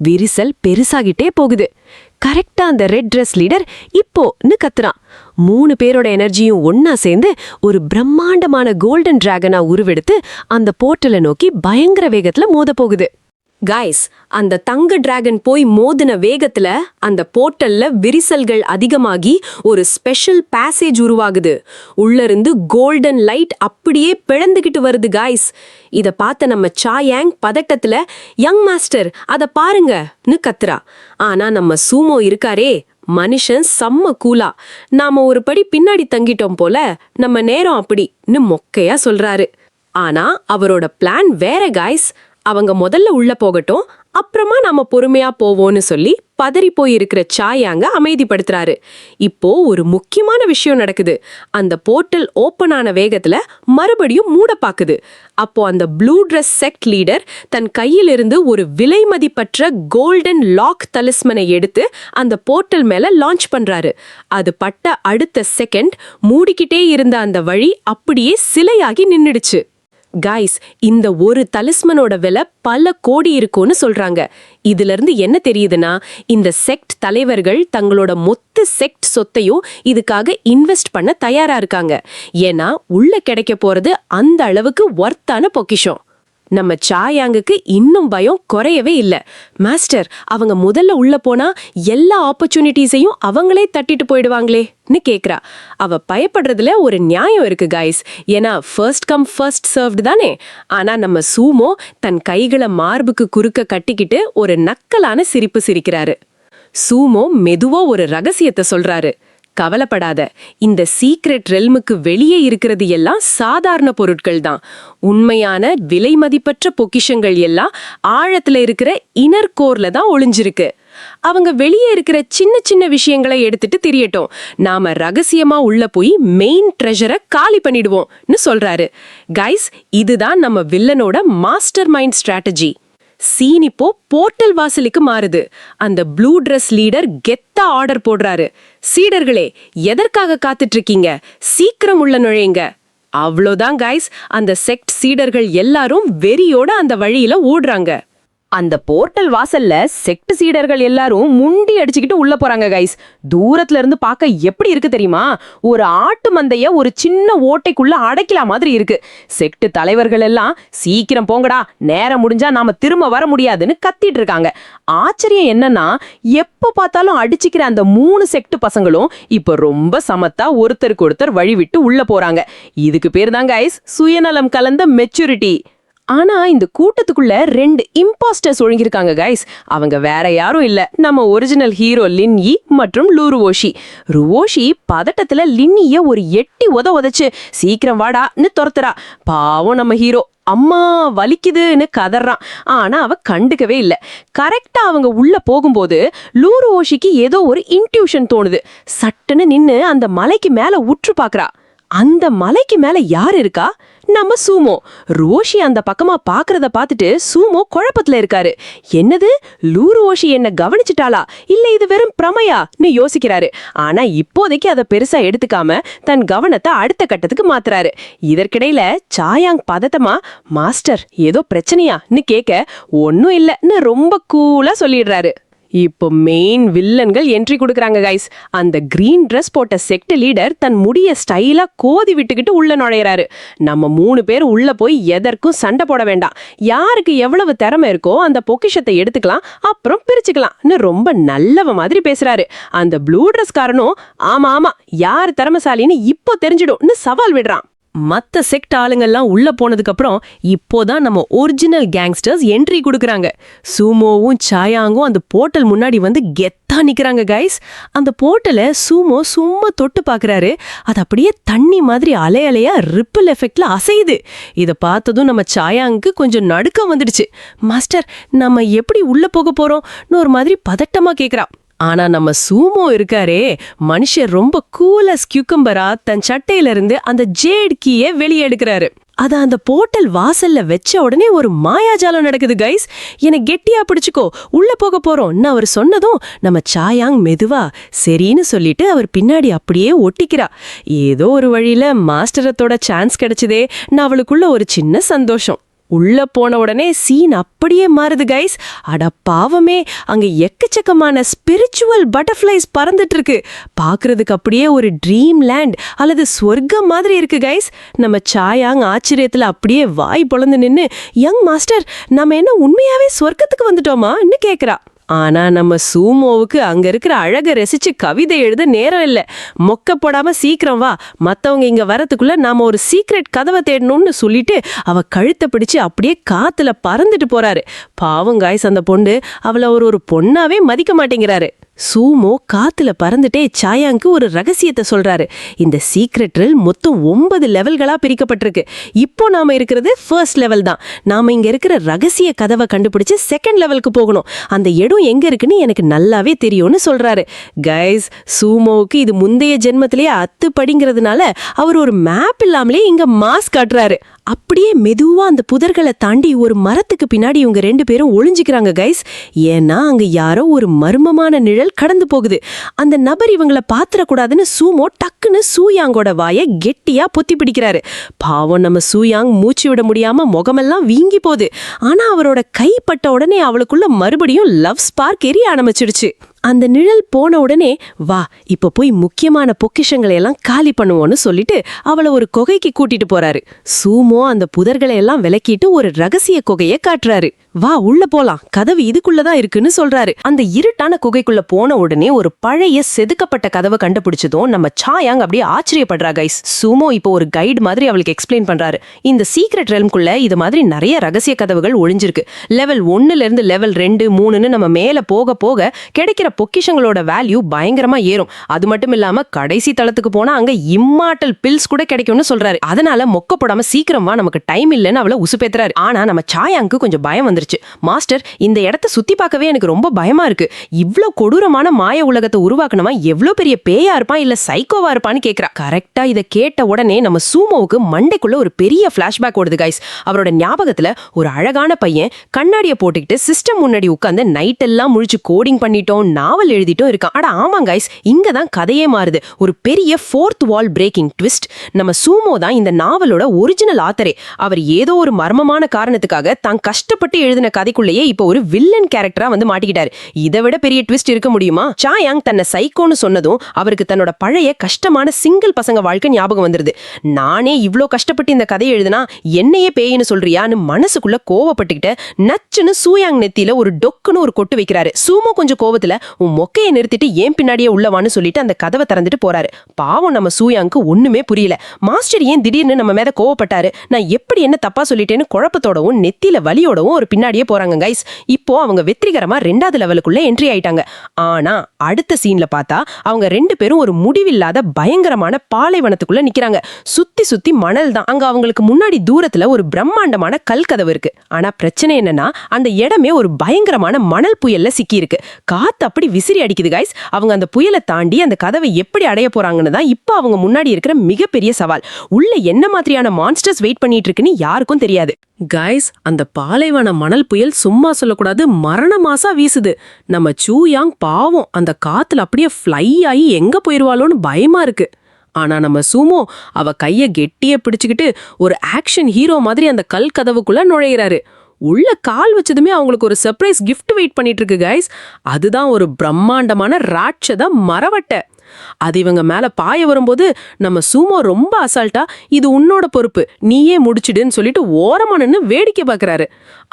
விரிசல் பெருசாகிட்டே போகுது. கரெக்டா அந்த ரெட் ட்ரெஸ் லீடர் இப்போன்னு கத்துறான். 3 பேரோட எனர்ஜியும் ஒன்னா சேர்ந்து ஒரு பிரம்மாண்டமான கோல்டன் டிராகனா உருவெடுத்து அந்த போர்ட்டலை நோக்கி பயங்கர வேகத்துல மோத போகுது. கைஸ், அந்த தங்க டிராகன் போய் மோதின வேகத்துல அந்த போர்ட்டல்ல விரிசல்கள் அதிகமாகி ஒரு ஸ்பெஷல் பேசேஜ் உருவாகுது. உள்ள இருந்து கோல்டன் லைட் அப்படியே பிளந்துகிட்டு வருது கைஸ். இத பார்த்த நம்ம சாயாங் பதட்டத்துல, யங் மாஸ்டர் அத பாருங்கன்னு கத்துறா. ஆனா நம்ம சூமோ இருக்காரே, மனுஷன் செம்ம கூலா, நாம ஒரு படி பின்னாடி தங்கிட்டோம் போல, நம்ம நேரம் அப்படின்னு மொக்கையா சொல்றாரு. ஆனா அவரோட பிளான் வேற கைஸ். அவங்க முதல்ல உள்ள போகட்டும், அப்புறமா நாம பொறுமையா போவோம்னு சொல்லி பதறி போயிருக்கிற சாயாங்க அமைதிப்படுத்துறாரு. இப்போ ஒரு முக்கியமான விஷயம் நடக்குது. அந்த போர்ட்டல் ஓபன் ஆன வேகத்துல மறுபடியும் மூட பாக்குது. அப்போ அந்த ப்ளூ ட்ரெஸ் செக்ட் லீடர் தன் கையிலிருந்து ஒரு விலை மதிப்பற்ற கோல்டன் லாக் தலிஸ்மனை எடுத்து அந்த போர்ட்டல் மேல லான்ச் பண்றாரு. அது பட்ட அடுத்த செகண்ட் மூடிக்கிட்டே இருந்த அந்த வழி அப்படியே சிலையாகி நின்னுடுச்சு. கைஸ், இந்த ஒரு தலிஸ்மனோட விலை பல கோடி இருக்கும்னு சொல்றாங்க. இதுல இருந்து என்ன தெரியுதுன்னா, இந்த செக்ட் தலைவர்கள் தங்களோட மொத்த செக்ட் சொத்தையும் இதுக்காக இன்வெஸ்ட் பண்ண தயாரா இருக்காங்க. ஏன்னா உள்ள கிடைக்க போறது அந்த அளவுக்கு ஒர்த்தான பொக்கிஷம். நம்ம சாயாங்குக்கு இன்னும் பயம் குறையவே இல்ல. மாஸ்டர், அவங்க முதல்ல உள்ள போனா எல்லா ஆப்பர்ச்சுனிட்டிஸையும் அவங்களே தட்டிட்டு போயிடுவாங்களேன்னு கேக்குறா. அவ பயப்படுறதுல ஒரு நியாயம் இருக்கு கைஸ். ஏன்னா ஃபர்ஸ்ட் கம் ஃபர்ஸ்ட் சர்வ்டு தானே. ஆனா நம்ம சூமோ தன் கைகளை மார்புக்கு குறுக்க கட்டிக்கிட்டு ஒரு நக்கலான சிரிப்பு சிரிக்கிறாரு. சூமோ மெதுவா ஒரு ரகசியத்தை சொல்றாரு. கவலைப்படாத, இந்த சீக்ரெட் ரெல்முக்கு வெளியே இருக்கிறது எல்லாம் சாதாரண பொருட்கள் தான். உண்மையான விலை மதிப்பற்ற பொக்கிஷங்கள் எல்லாம் ஆழத்துல இருக்கிற இன்னர் கோர்ல தான் ஒளிஞ்சிருக்கு. அவங்க வெளியே இருக்கிற சின்ன சின்ன விஷயங்களை எடுத்துட்டு திரியட்டும், நாம ரகசியமா உள்ள போய் மெயின் ட்ரெஷரை காலி பண்ணிடுவோம்னு சொல்றாரு. கைஸ், இதுதான் நம்ம வில்லனோட மாஸ்டர் மைண்ட் ஸ்ட்ராட்டஜி. சீன் இப்போ போர்ட்டல் வாசலுக்கு மாறுது. அந்த ப்ளூ ட்ரெஸ் லீடர் கெத்தா ஆர்டர் போடுறாரு. சீடர்களே, எதற்காக காத்துட்டு இருக்கீங்க? சீக்கிரம் உள்ள நுழையுங்க. அவ்வளோதான் கைஸ், அந்த செக்ட் சீடர்கள் எல்லாரும் வெறியோட அந்த வழியில ஓடுறாங்க. அந்த போர்ட்டல் வாசல்ல செக்ட் சீடர்கள் எல்லாரும் முண்டி அடிச்சுக்கிட்டு உள்ள போறாங்க கைஸ். தூரத்துல இருந்து பார்க்க எப்படி இருக்கு தெரியுமா? ஒரு ஆட்டு மந்தைய ஒரு சின்ன ஓட்டைக்குள்ள அடைக்கலாம் மாதிரி இருக்கு. செக்ட் தலைவர்கள் எல்லாம் சீக்கிரம் போங்கடா, நேரம் முடிஞ்சா நாம திரும்ப வர முடியாதுன்னு கத்திட்டு இருக்காங்க. ஆச்சரியம் என்னன்னா, எப்ப பார்த்தாலும் அடிச்சுக்கிற அந்த 3 செக்ட் பசங்களும் இப்ப ரொம்ப சமத்தா ஒருத்தருக்கு ஒருத்தர் வழி விட்டு உள்ள போறாங்க. இதுக்கு பேர் தான் கைஸ் சுயநலம் கலந்த மெச்சூரிட்டி. ஆனா இந்த கூட்டத்துக்குள்ள 2 இம்பாஸ்டர்ஸ் ஒழுங்கிருக்காங்க கைஸ். அவங்க வேற யாரும் இல்ல, நம்ம ஒரிஜினல் ஹீரோ லின்யி மற்றும் லுருவோஷி. ருவோஷி பதட்டத்துல லின்னிய ஒரு எட்டி உதச்சு சீக்கிரம் வாடான்னு துரத்துறா. பாவம் நம்ம ஹீரோ அம்மா வலிக்குதுன்னு கதறான். ஆனா அவ கண்டுக்கவே இல்ல. கரெக்டா அவங்க உள்ள போகும்போது லுருவோஷிக்கு ஏதோ ஒரு இன்ட்யூஷன் தோணுது. சட்டுன்னு நின்னு அந்த மலைக்கு மேல உற்று பாக்குறா. அந்த மலைக்கு மேல யார் இருக்கா? நம்ம சூமோ. ரோஷி அந்த பக்கமா பாக்குறத பார்த்துட்டு சூமோ குழப்பத்துல இருக்காரு. என்னது, லுருவோஷி என்ன கவனிச்சுட்டாளா இல்ல இது வெறும் பிரமையான்னு யோசிக்கிறாரு. ஆனா இப்போதைக்கு அதை பெருசா எடுத்துக்காம தன் கவனத்தை அடுத்த கட்டத்துக்கு மாத்துறாரு. இதற்கிடையில சாயாங் பதட்டமா, மாஸ்டர் ஏதோ பிரச்சனையான்னு கேட்க, ஒன்னும் இல்லன்னு ரொம்ப கூலா சொல்லிடுறாரு. இப்போ மெயின் வில்லன்கள் என்ட்ரி கொடுக்கறாங்க கைஸ். அந்த கிரீன் ட்ரெஸ் போட்ட செக்ட் லீடர் தன் முடிய ஸ்டைலா கோதி விட்டுக்கிட்டு உள்ள நுழையறாரு. நம்ம 3 பேர் உள்ள போய் எதற்கும் சண்டை போட வேண்டாம், யாருக்கு எவ்வளவு திறமை இருக்கோ அந்த பொக்கிஷத்தை எடுத்துக்கலாம், அப்புறம் பிரிச்சுக்கலாம்னு ரொம்ப நல்லவ மாதிரி பேசுறாரு. அந்த ப்ளூ ட்ரெஸ் காரனும் ஆமா ஆமா யார் திறமைசாலின்னு இப்போ தெரிஞ்சிடும்னு சவால் விடுறான். மத்த செக்ட் ஆளுங்கெல்லாம் உள்ள போனதுக்கு அப்புறம் இப்போதான் நம்ம ஒரிஜினல் கேங்ஸ்டர்ஸ் என்ட்ரி கொடுக்கறாங்க. சூமோவும் சாயாங்கும் அந்த போர்ட்டல் முன்னாடி வந்து கெத்தா நிக்கிறாங்க கைஸ். அந்த போர்ட்டலை சூமோ சும்மா தொட்டு பாக்குறாரு. அது அப்படியே தண்ணி மாதிரி அலையா ரிப்பிள் எஃபெக்ட்ல அசையுது. இதை பார்த்ததும் நம்ம சாயாங்க்கு கொஞ்சம் நடுக்கம் வந்துடுச்சு. மாஸ்டர் நம்ம எப்படி உள்ள போக போறோம்னு ஒரு மாதிரி பதட்டமா கேக்குறா. ஆனா நம்ம சூமோ இருக்காரே, மனுஷன் ரொம்ப கூலஸ் கியூக்கம்பரா தன் சட்டையில இருந்து அந்த ஜேட் கீயை வெளியே எடுக்கிறாரு. அத அந்த போர்ட்டல் வாசல்ல வச்ச உடனே ஒரு மாயாஜாலம் நடக்குது கைஸ். என்னை கெட்டியா பிடிச்சுக்கோ, உள்ள போக போறோம்னு அவர் சொன்னதும் நம்ம சாயாங் மெதுவா சரின்னு சொல்லிட்டு அவர் பின்னாடி அப்படியே ஒட்டிக்கிறா. ஏதோ ஒரு வழியில மாஸ்டரத்தோட சான்ஸ் கிடைச்சதேன்னு அவளுக்குள்ள ஒரு சின்ன சந்தோஷம். உள்ள போன உடனே சீன் அப்படியே மாறுது கைஸ். அட பாவமே, அங்க எக்கச்சக்கமான ஸ்பிரிச்சுவல் பட்டர்ஃப்ளைஸ் பறந்துட்டு இருக்கு. பாக்குறதுக்கு அப்படியே ஒரு ட்ரீம் லேண்ட் அல்லது ஸ்வர்க்கம் மாதிரி இருக்கு கைஸ். நம்ம சாயாங் ஆச்சரியத்துல அப்படியே வாய் பொளந்து நின்னு, யங் மாஸ்டர் நம்ம என்ன உண்மையாவே ஸ்வர்க்கத்துக்கு வந்துட்டோமான்னு கேக்குறா. ஆனா நம்ம சூமோவுக்கு அங்க இருக்கிற அழக ரசிச்சு கவிதை எழுத நேரம் இல்ல. மொக்க போடாம சீக்கிரம் வா, மத்தவங்க இங்க வரதுக்குள்ள நாம ஒரு சீக்ரெட் கதவை தேடணும்னு சொல்லிட்டு அவ கழுத்தை பிடிச்சு அப்படியே காத்துல பறந்துட்டு போறாரு. பாவம் காய்ஸ், அந்த பொண்ணு அவளை ஒரு பொண்ணாவே மதிக்க மாட்டேங்கிறாரு. சூமோ காத்துல பறந்துட்டே சாயாங்க்கு ஒரு ரகசியத்தை சொல்றாரு. இந்த சீக்ரெட் ரில் மொத்தம் 9 லெவல்களா பிரிக்கப்பட்டிருக்கு. இப்போ நாம இருக்கிறது ஃபர்ஸ்ட் லெவல் தான். நாம இங்க இருக்கிற ரகசிய கதவை கண்டுபிடிச்சு செகண்ட் லெவலுக்கு போகணும். அந்த இடம் எங்க இருக்குன்னு எனக்கு நல்லாவே தெரியும்னு சொல்றாரு. கைஸ், சூமோவுக்கு இது முந்தைய ஜென்மத்திலேயே அத்துப்படிங்கிறதுனால அவர் ஒரு மேப் இல்லாமலே இங்க மாஸ் காட்டுறாரு. அப்படியே மெதுவா அந்த புதர்களை தாண்டி ஒரு மரத்துக்கு பின்னாடி இவங்க 2 பேரும் ஒளிஞ்சுக்கிறாங்க கைஸ். ஏன்னா அங்க யாரோ ஒரு மர்மமான நிழல் கடந்து போகுது. அந்த நபர் இவங்கள பாத்திரக்கூடாதுன்னு சூமோ டக்குன்னு சூயாங்கோட வாயை கெட்டியா பொத்தி பிடிக்கிறாரு. பாவம் நம்ம சூயாங் மூச்சு விட முடியாம முகமெல்லாம் வீங்கி போகுது. ஆனா அவரோட கைப்பட்ட உடனே அவளுக்குள்ள மறுபடியும் லவ் ஸ்பார்க் எரிய ஆரம்பிச்சிடுச்சு. அந்த நிழல் போன உடனே, வா இப்ப போய் முக்கியமான பொக்கிஷங்களை எல்லாம் காலி பண்ணுவோன்னு சொல்லிட்டு அவளை ஒரு குகைக்கு கூட்டிட்டு போறாரு. சூமோ அந்த புதர்களை எல்லாம் விலக்கிட்டு ஒரு ரகசிய குகையை காட்டுறாரு. வா உள்ள போலாம், கதவு இதுக்குள்ளதான் இருக்குன்னு சொல்றாரு. அந்த இருட்டான குகைக்குள்ள போன உடனே ஒரு பழைய செதுக்கப்பட்ட கதவை கண்டுபிடிச்சதும் நம்ம சாயாங் அப்படியே ஆச்சரியப்படுறா கைஸ். சூமோ இப்போ ஒரு கைடு மாதிரி அவளுக்கு எக்ஸ்பிளைன் பண்றாரு. இந்த சீக்ரெட் ரெல்ம்குள்ள இது மாதிரி நிறைய ரகசிய கதவுகள் ஒளிஞ்சிருக்கு. லெவல் 1ல இருந்து லெவல் 2, 3ன்னு நம்ம மேல போக போக கிடைக்கிற பொக்கிஷங்களோட வேல்யூ பயங்கரமா ஏறும். அது மட்டும் இல்லாம கடைசி தளத்துக்கு போனா அங்க இம்மார்டல் பில்ஸ் கூட கிடைக்கும்னு சொல்றாரு. அதனால மொக்க போடாம சீக்கிரமா, நமக்கு டைம் இல்லைன்னு அவளை உசுப்பேத்துறாரு. ஆனா நம்ம சாயாங்க்கு கொஞ்சம் பயம் வந்துருச்சு. மாஸ்டர், இந்த இடத்தை சுத்தி பார்க்கவே எனக்கு ரொம்ப பயமா இருக்கு. இவ்ளோ கொடூரமான மாய உலகத்தை உருவாக்கணுமா எவ்வளவு பெரிய பேயா இருப்பான் இல்ல சைக்கோவா இருப்பான்னு கேக்குறா. கரெக்டா இதை கேட்ட உடனே நம்ம சூமோவுக்கு மண்டைக்குள்ள ஒரு பெரிய பிளாஷ்பேக் ஓடுது கைஸ். அவரோட ஞாபகத்துல ஒரு அழகான பையன் கண்ணாடியை போட்டுக்கிட்டு சிஸ்டம் முன்னாடி உட்காந்து நைட் எல்லாம் முழிச்சு கோடிங் பண்ணிட்டோம், நாவல் எழுதிட்டும் இருக்கான். அட ஆமா கைஸ், இங்க தான் கதையே மாறுது. ஒரு பெரிய ஃபோர்த் வால் பிரேக்கிங் ட்விஸ்ட். நம்ம சூமோ தான் இந்த நாவலோட ஒரிஜினல் ஆத்தரே. அவர் ஏதோ ஒரு மர்மமான காரணத்துக்காக தான் கஷ்டப்பட்டு எழுதின கதைக்குள்ளேயே இப்போ ஒரு வில்லன் கேரக்டரா வந்து மாட்டிக்கிட்டாரு. இதை விட பெரிய ட்விஸ்ட் இருக்க முடியுமா? சாயாங் தன்னை சைக்கோன்னு சொன்னதும் அவருக்கு தன்னோட பழைய கஷ்டமான சிங்கிள் பசங்க வாழ்க்கை ஞாபகம் வந்துருது. நானே இவ்ளோ கஷ்டப்பட்டு இந்த கதையை எழுதுனா என்னையே பேயின்னு சொல்றியான்னு மனசுக்குள்ள கோவப்பட்டுக்கிட்ட நச்சுன்னு சூயாங் நெத்தியில ஒரு டொக்குன்னு ஒரு கொட்டு வைக்கிறாரு. சூமோ கொஞ்சம் கோவத்துல உன் மொக்கையை நிறுத்திட்டு ஏன் பின்னாடியே உள்ளவான்னு சொல்லிட்டு அந்த கதவை திறந்துட்டு போறாரு. பாவம் நம்ம சூயாங்க்கு ஒண்ணுமே புரியல. மாஸ்டர் ஏன் திடீர்னு நம்ம மேல கோவப்பட்டாரு, நான் எப்படி என்ன தப்பா சொல்லிட்டேன்னு குழப்பத்தோடவும் நெத்தியில வலியோடவும் ஒரு பின்னாடியே போறாங்க கைஸ். இப்போ அவங்க வெற்றிகரமா 2வது லெவலுக்குள்ள என்ட்ரி ஆயிட்டாங்க. ஆனா அடுத்த சீன்ல பார்த்தா அவங்க 2 பேரும் ஒரு முடிவில்லாத பயங்கரமான பாலைவனத்துக்குள்ள நிக்கிறாங்க. சுத்தி சுத்தி மணல் தான். அங்க அவங்களுக்கு முன்னாடி தூரத்துல ஒரு பிரம்மாண்டமான கல் கதவு இருக்கு. ஆனா பிரச்சனை என்னன்னா அந்த இடமே ஒரு பயங்கரமான மணல் புயல்ல சிக்கி இருக்கு. காத்து அப்படி விசிறி அடிக்குது கைஸ். அவங்க அந்த புயலை தாண்டி அந்த கதவை எப்படி அடைய போறாங்கன்னு தான் இப்போ அவங்க முன்னாடி இருக்கிற மிகப்பெரிய சவால். உள்ள என்ன மாதிரியான மான்ஸ்டர்ஸ் வெயிட் பண்ணிட்டு இருக்குன்னு யாருக்கும் தெரியாது. கைஸ், அந்த பாலைவன மணல் புயல் சும்மா சொல்லக்கூடாது, மரண மாசா வீசுது. நம்ம சூயாங் பாவம் அந்த காத்துல அப்படியே ஃப்ளை ஆகி எங்க போயிருவாளோன்னு பயமா இருக்கு. ஆனா நம்ம சூமோ அவ கைய கெட்டியே பிடிச்சுக்கிட்டு ஒரு ஆக்ஷன் ஹீரோ மாதிரி அந்த கல் கதவுக்குள்ள நுழையிறாரு. உள்ள கால் வச்சதுமே அவங்களுக்கு ஒரு சர்ப்ரைஸ் கிஃப்ட் வெயிட் பண்ணிட்டு இருக்கு கைஸ். அதுதான் ஒரு பிரம்மாண்டமான ராட்சத மரவட்டை. அது இவங்க மேல பாய வரும்போது நம்ம சூமோ ரொம்ப அசால்ட்டா இது உன்னோட பொறுப்பு, நீயே முடிச்சிடுன்னு சொல்லிட்டு ஓரமா நின்னு வேடிக்கை பார்க்கறாரு.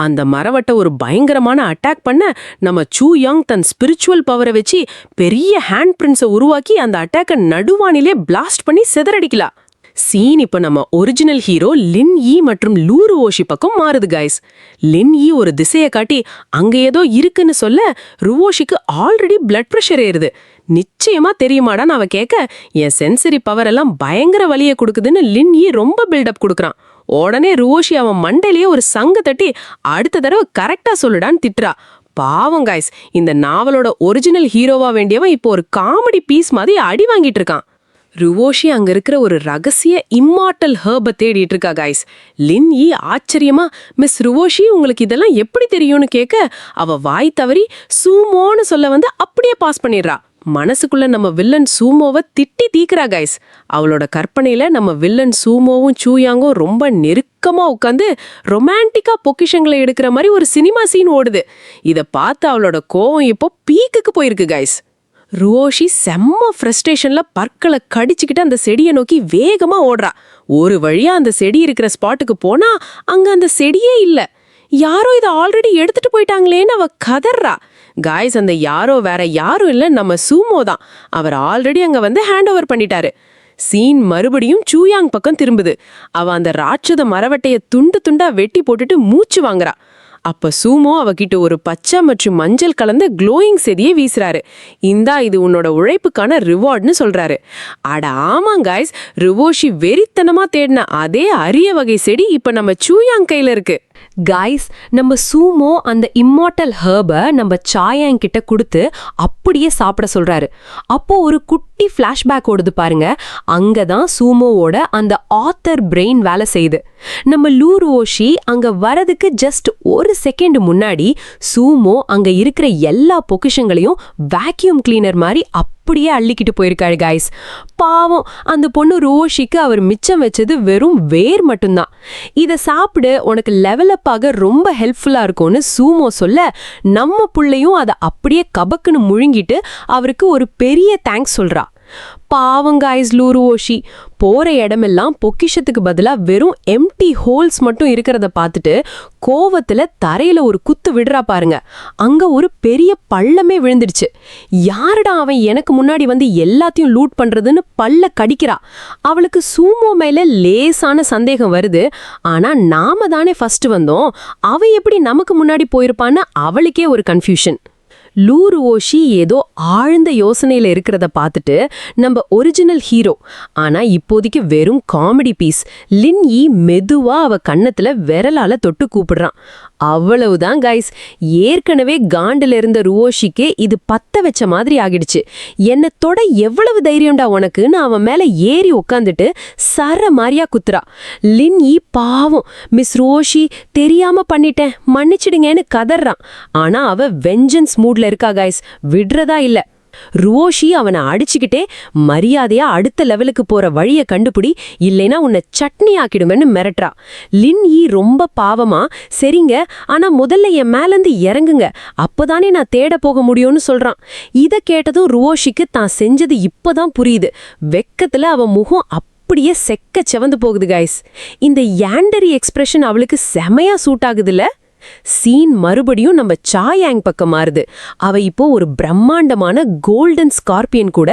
அந்த மரவட்டை ஒரு பயங்கரமான அட்டாக் பண்ண நம்ம சூயாங் தன் ஸ்பிரிச்சுவல் பவரை வச்சு பெரிய ஹேண்ட் பிரிண்ட்ஸை உருவாக்கி அந்த அட்டாக்கை நடுவானிலே பிளாஸ்ட் பண்ணி சிதறடிக்கலாம். சீன் இப்ப நம்ம ஒரிஜினல் ஹீரோ லின் யி மற்றும் லூரு ஓஷி பக்கம் மாறுது கைஸ். லின் யி ஒரு திசையை காட்டி அங்க ஏதோ இருக்குன்னு சொல்ல ருவோஷிக்கு ஆல்ரெடி பிளட் பிரஷர் ஏறுது. நிச்சயமா தெரியுமாடான்னு அவ கேட்க என் சென்சரி பவர் எல்லாம் பயங்கர வலியை கொடுக்குதுன்னு லின் யி ரொம்ப பில்டப் கொடுக்குறான். உடனே ருவோஷி அவன் மண்டையிலேயே ஒரு சங்கு தட்டி அடுத்த தடவை கரெக்டா சொல்லுடான்னு திட்டுறா. பாவம் கைஸ், இந்த நாவலோட ஒரிஜினல் ஹீரோவா வேண்டியவன் இப்போ ஒரு காமெடி பீஸ் மாதிரி அடி வாங்கிட்டு இருக்கான். ருவோஷி அங்க இருக்கிற ஒரு ரகசிய இம்மார்டல் ஹர்பை தேடிட்டு இருக்கா கைஸ். லின் யி ஆச்சரியமா மிஸ் ருவோஷி உங்களுக்கு இதெல்லாம் எப்படி தெரியும்னு கேட்க அவ வாய் தவறி சூமோன்னு சொல்ல வந்து அப்படியே பாஸ் பண்ணிடுறா. மனசுக்குள்ள நம்ம வில்லன் சூமோவை திட்டி தீக்குறா கைஸ். அவளோட கற்பனையில நம்ம வில்லன் சூமோவும் சூயாங்கும் ரொம்ப நெருக்கமா உட்காந்து ரொமான்டிக்கா பொக்கிஷங்களை எடுக்கிற மாதிரி ஒரு சினிமா சீன் ஓடுது. இதை பார்த்து அவளோட கோவம் இப்போ பீக்குக்கு போயிருக்கு கைஸ். ருவோஷி செம்ம ஃப்ரஸ்ட்ரேஷன்ல பற்களை கடிச்சுக்கிட்டு அந்த செடியை நோக்கி வேகமா ஓடுறா. ஒரு வழியா அந்த செடி இருக்கிற ஸ்பாட்டுக்கு போனா அங்க அந்த செடியே இல்ல. யாரோ இதை ஆல்ரெடி எடுத்துட்டு போயிட்டாங்களேன்னு அவ கதறா. காய்ஸ், அந்த யாரோ வேற யாரும் இல்ல, நம்ம சூமோ தான். அவர் ஆல்ரெடி அங்க வந்து ஹேண்ட் ஓவர் பண்ணிட்டாரு. சீன் மறுபடியும் சூயாங் பக்கம் திரும்புது. அவ அந்த ராட்சத மரவட்டைய துண்டு துண்டா வெட்டி போட்டுட்டு மூச்சு வாங்குறா. அப்ப சூமோ அவகிட்ட ஒரு பச்சை மற்றும் மஞ்சள் கலந்த க்ளோயிங் செடியை வீசுறாரு. இந்தா இது உன்னோட உழைப்புக்கான ரிவார்ட்னு சொல்றாரு. அட ஆமாம் காய்ஸ், ருவோஷி வெறித்தனமா தேடின அதே அரிய வகை செடி இப்ப நம்ம சூயாங் கையில இருக்கு. காய்ஸ், நம்ம சூமோ அந்த இம்மார்டல் ஹர்பை நம்ம சாயாங் கிட்ட கொடுத்து அப்படியே சாப்பிட சொல்றாரு. அப்போ ஒரு குட்டி ஃபிளாஷ்பேக் ஓடுது பாருங்க. அங்கதான் சூமோவோட அந்த ஆத்தர் பிரெயின் வேலை செய்யுது. நம்ம லூரு ஓஷி அங்க வரதுக்கு ஜஸ்ட் ஒரு செகண்ட் முன்னாடி சூமோ அங்க இருக்கிற எல்லா பொக்கிஷங்களையும் வேக்யூம் கிளீனர் மாதிரி அப்படியே அள்ளிக்கிட்டு போயிருக்காரு காய்ஸ். பாவம் அந்த பொண்ணு ரோஷிக்கு அவர் மிச்சம் வச்சது வெறும் வேர் மட்டும்தான். இதை சாப்பிட உனக்கு லெவலப் ஆக ரொம்ப ஹெல்ப்ஃபுல்லா இருக்கும்னு சூமோ சொல்ல நம்ம புள்ளையும் அதை அப்படியே கபக்குன்னு முழுங்கிட்டு அவருக்கு ஒரு பெரிய தேங்க்ஸ் சொல்றா. பாவம் காய்ஸ், லூரு ஓஷி போற இடமெல்லாம் பொக்கிஷத்துக்கு பதிலா வெறும் எம்டி ஹோல்ஸ் மட்டும் இருக்கிறத பார்த்துட்டு கோவத்துல தரையில ஒரு குத்து விடுறா பாருங்க. அங்க ஒரு பெரிய பள்ளமே விழுந்துடுச்சு. யாருடா அவன் எனக்கு முன்னாடி வந்து எல்லாத்தையும் லூட் பண்றதுன்னு பல்ல கடிக்கிறா. அவளுக்கு சூமோ மேல லேசான சந்தேகம் வருது. ஆனா நாம தானே ஃபர்ஸ்ட் வந்தோம், அவ எப்படி நமக்கு முன்னாடி போயிருப்பான்னு அவளுக்கே ஒரு கன்ஃபியூஷன். லூரு ஓஷி ஏதோ ஆழ்ந்த யோசனையில இருக்கிறத பார்த்துட்டு நம்ம ஒரிஜினல் ஹீரோ, ஆனா இப்போதைக்கு வெறும் காமெடி பீஸ் லின் யி மெதுவா அவ கன்னத்துல விரலால தொட்டு கூப்பிடுறான். அவ்வளவுதான் கைஸ், ஏற்கனவே காண்டில் இருந்த ருவோஷிக்கு இது பத்த வச்ச மாதிரி ஆகிடுச்சு. என்னை தொட எவ்வளவு தைரியம்டா உனக்குன்னு அவன் மேல ஏறி உட்காந்துட்டு சர மாதிரியா குத்துறா. லின் யி பாவம் மிஸ் ருவோஷி தெரியாம பண்ணிட்டேன் மன்னிச்சிடுங்கன்னு கதறான். ஆனா அவ வெஞ்சன்ஸ் மூட்ல மூட்ல இருக்கா கைஸ், விடுறதா இல்ல. ருவோஷி அவனை அடிச்சுக்கிட்டே மரியாதையா அடுத்த லெவலுக்கு போற வழிய கண்டுபிடி, இல்லைனா உன்னை சட்னி ஆக்கிடுமென்னு மிரட்டுறா. லின் யி ரொம்ப பாவமா, சரிங்க, ஆனா முதல்ல என் மேலேந்து இறங்குங்க, அப்பதானே நான் தேட போக முடியும்னு சொல்றான். இத கேட்டதும் ருவோஷிக்கு தான் செஞ்சது இப்பதான் புரியுது. வெக்கத்துல அவ முகம் அப்படியே செக்க செவந்து போகுது கைஸ். இந்த யாண்டரி எக்ஸ்பிரஷன் அவளுக்கு செமையா சூட் ஆகுதுல்ல. சீன் மறுபடியும் நம்ம சாயாங் பக்கம் மாறுது. அவ இப்போ ஒரு பிரம்மாண்டமான கோல்டன் ஸ்கார்பியன் கூட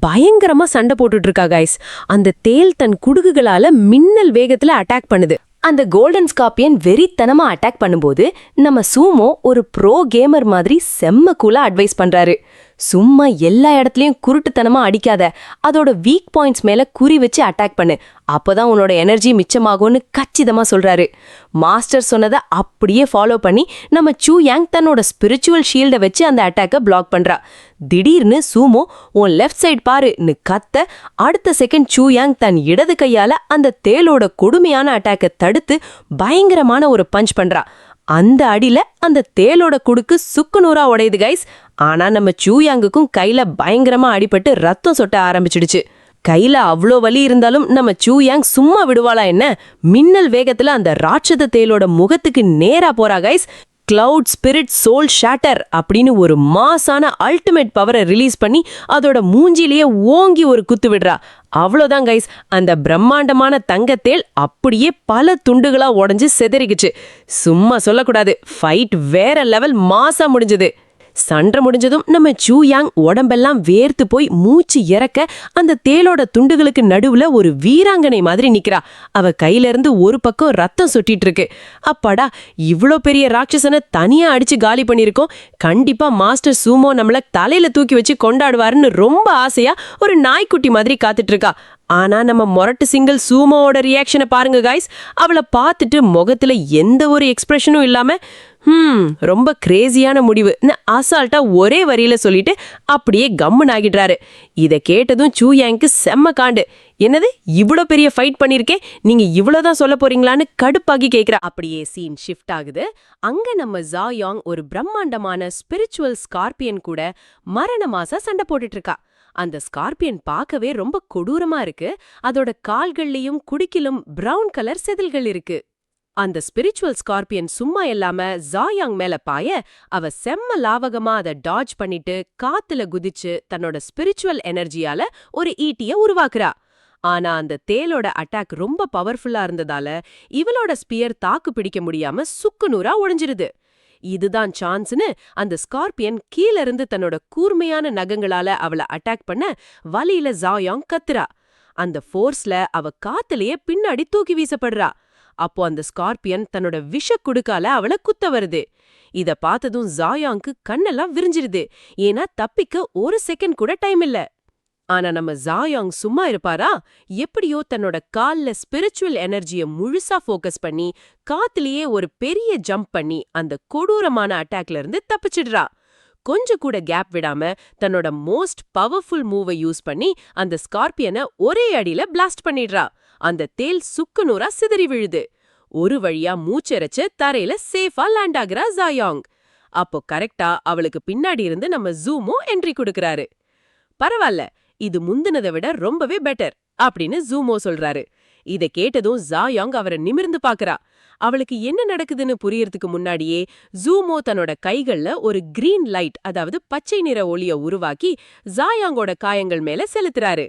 பயங்கரமா சண்டை போட்டுட்டு இருக்கா கைஸ். அந்த தேல் தன் குடுகுகளால மின்னல் வேகத்துல அட்டாக் பண்ணுது. அந்த கோல்டன் ஸ்கார்பியன் வெறித்தனமா அட்டாக் பண்ணும்போது நம்ம சூமோ ஒரு ப்ரோ கேமர் மாதிரி செம்ம கூலா அட்வைஸ் பண்றாரு. சும்மா எல்லா இடத்துலயும் குருட்டுத்தனமா அடிக்காத, அதோட வீக் பாயிண்ட்ஸ் மேல குறி வச்சு அட்டாக் பண்ணு, அப்பதான் உன்னோட எனர்ஜி மிச்சமாகும்னு கச்சிதமா சொல்றாரு. மாஸ்டர் சொன்னதை அப்படியே ஃபாலோ பண்ணி நம்ம சூ யாங் தன்னோட ஸ்பிரிச்சுவல் ஷீல்டை வச்சு அந்த அட்டாக்கை பிளாக் பண்றா. திடீர்னு சூமோ உன் லெஃப்ட் சைட் பாருன்னு கத்த, அடுத்த செகண்ட் சூ யாங் தன் இடது கையால அந்த தேலோட கொடுமையான அட்டாக்கை தடுத்து பயங்கரமான ஒரு பஞ்ச் பண்றா. அந்த அடியில அந்த தேலோட குடுக்கு சுக்குநூறா உடையுது கைஸ். ஆனா நம்ம சூயாங்குக்கும் கையில பயங்கரமா அடிபட்டு ரத்தம் சொட்ட ஆரம்பிச்சிடுச்சு. கையில அவ்வளோ வலி இருந்தாலும் நம்ம சூயாங் சும்மா விடுவாளா என்ன? மின்னல் வேகத்துல அந்த ராட்சத தேலோட முகத்துக்கு நேரா போறா guys. Cloud spirit soul shatter அப்படின்னு ஒரு மாசான அல்டிமேட் பவரை ரிலீஸ் பண்ணி அதோட மூஞ்சிலேயே ஓங்கி ஒரு குத்து விடுறா. அவ்வளோதான் கைஸ், அந்த பிரம்மாண்டமான தங்கத்தேல் அப்படியே பல துண்டுகளா உடஞ்சு செதறிக்குச்சு. சும்மா சொல்லக்கூடாது, ஃபைட் வேற லெவல் மாசா முடிஞ்சது. சண்டை முடிஞ்சதும் நம்ம சூ யாங் உடம்பெல்லாம் வேர்த்து போய் மூச்சு இறக்க அந்த தேலோட துண்டுகளுக்கு நடுவுல ஒரு வீராங்கனை மாதிரி நிக்கிறா. அவ கையில இருந்து ஒரு பக்கம் ரத்தம் சொட்டிட்டு இருக்கு. அப்பாடா, இவ்ளோ பெரிய ராட்சசனை தனியா அடிச்சு காலி பண்ணிருக்கோம், கண்டிப்பா மாஸ்டர் சூமோ நம்மள தலையில தூக்கி வச்சு கொண்டாடுவாருன்னு ரொம்ப ஆசையா ஒரு நாய்க்குட்டி மாதிரி காத்துட்டு இருக்கா. ஆனா நம்ம மொரட்டு சிங்கிள் சூமோவோட ரியாக்ஷனை பாருங்க கைஸ். அவளை பார்த்துட்டு முகத்துல எந்த ஒரு எக்ஸ்பிரஷனும் இல்லாம ரொம்ப கிரேசியான முடிவுன்னு அசால்ட்டா ஒரே வரியில சொல்லிட்டு அப்படியே கம்முன்னு ஆகிடுறாரு. இதை கேட்டதும் சூ யாங்க்கு செம்ம காண்டு. என்னது, இவ்வளோ பெரிய ஃபைட் பண்ணிருக்கேன், நீங்க இவ்வளோதான் சொல்ல போறீங்களான்னு கடுப்பாகி கேட்கிறா. அப்படியே சீன் ஷிஃப்ட் ஆகுது. அங்க நம்ம ஜாயாங் ஒரு பிரம்மாண்டமான ஸ்பிரிச்சுவல் ஸ்கார்பியன் கூட மரண மாசா சண்டை போட்டுட்டு இருக்கா. அந்த ஸ்கார்பியன் பார்க்கவே ரொம்ப கொடூரமா இருக்கு. அதோட கால்கள்லயும் குடிக்கிலும் பிரவுன் கலர் செதில்கள் இருக்கு. அந்த ஸ்பிரிச்சுவல் ஸ்கார்பியன் சும்மா இல்லாம ஜாயாங் மேல பாய, அவ செம்ம லாவகமா அதை டாஜ் பண்ணிட்டு காத்துல குதிச்சு தன்னோட ஸ்பிரிச்சுவல் எனர்ஜியால ஒரு ஈட்டிய உருவாக்குறா. ஆனா அந்த தேலோட அட்டாக் ரொம்ப பவர்ஃபுல்லா இருந்ததால இவளோட ஸ்பியர் தாக்கு பிடிக்க முடியாம சுக்குநூறா உடைஞ்சிருது. இதுதான் சான்ஸ்னு அந்த ஸ்கார்பியன் கீழ இருந்து தன்னோட கூர்மையான நகங்களால அவளை அட்டாக் பண்ண வலியில ஜாயாங் கத்துறா. அந்த ஃபோர்ஸ்ல அவ காத்துலயே பின்னாடி தூக்கி வீசப்படுறா. அப்போ அந்த ஸ்கார்பியன் தன்னோட விஷ குடுக்கால அவளை குத்த வருது. இத பார்த்ததும் ஜாயாங்க்கு கண்ணெல்லாம் விரிஞ்சிருது. ஏன்னா தப்பிக்க ஒரு செகண்ட் கூட டைம் இல்ல. ஆனா நம்ம ஜாயாங் சும்மா இருப்பாரா? எப்படியோ தன்னோட கால்ல ஸ்பிரிச்சுவல் எனர்ஜிய முழுசா ஃபோக்கஸ் பண்ணி காத்துலயே ஒரு பெரிய ஜம்ப் பண்ணி அந்த கொடூரமான அட்டாக்ல இருந்து தப்பிச்சிடுறா. கொஞ்சம் கூட கேப் விடாம தன்னோட மோஸ்ட் பவர்ஃபுல் மூவை யூஸ் பண்ணி அந்த ஸ்கார்பியனை ஒரே அடியில பிளாஸ்ட் பண்ணிடுறா. அந்த தேல் சுக்குநூறா சிதறி விழுது. ஒரு வழியா மூச்சரைச்சு தரையில சேஃபா லேண்ட் ஆகுறா ஜாயாங். அப்போ கரெக்டா அவளுக்கு பின்னாடி இருந்து நம்ம ஜூமோ என்ட்ரி கொடுக்கறாரு. பரவாயில்ல, இது முந்தினதை விட ரொம்பவே பெட்டர் அப்படின்னு ஜூமோ சொல்றாரு. இதை கேட்டதும் ஜாயாங் அவரை நிமிர்ந்து பாக்குறா. அவளுக்கு என்ன நடக்குதுன்னு புரியறதுக்கு முன்னாடியே ஜூமோ தன்னோட கைகள்ல ஒரு கிரீன் லைட், அதாவது பச்சை நிற ஒளிய உருவாக்கி ஜாயாங்கோட காயங்கள் மேல செலுத்துறாரு.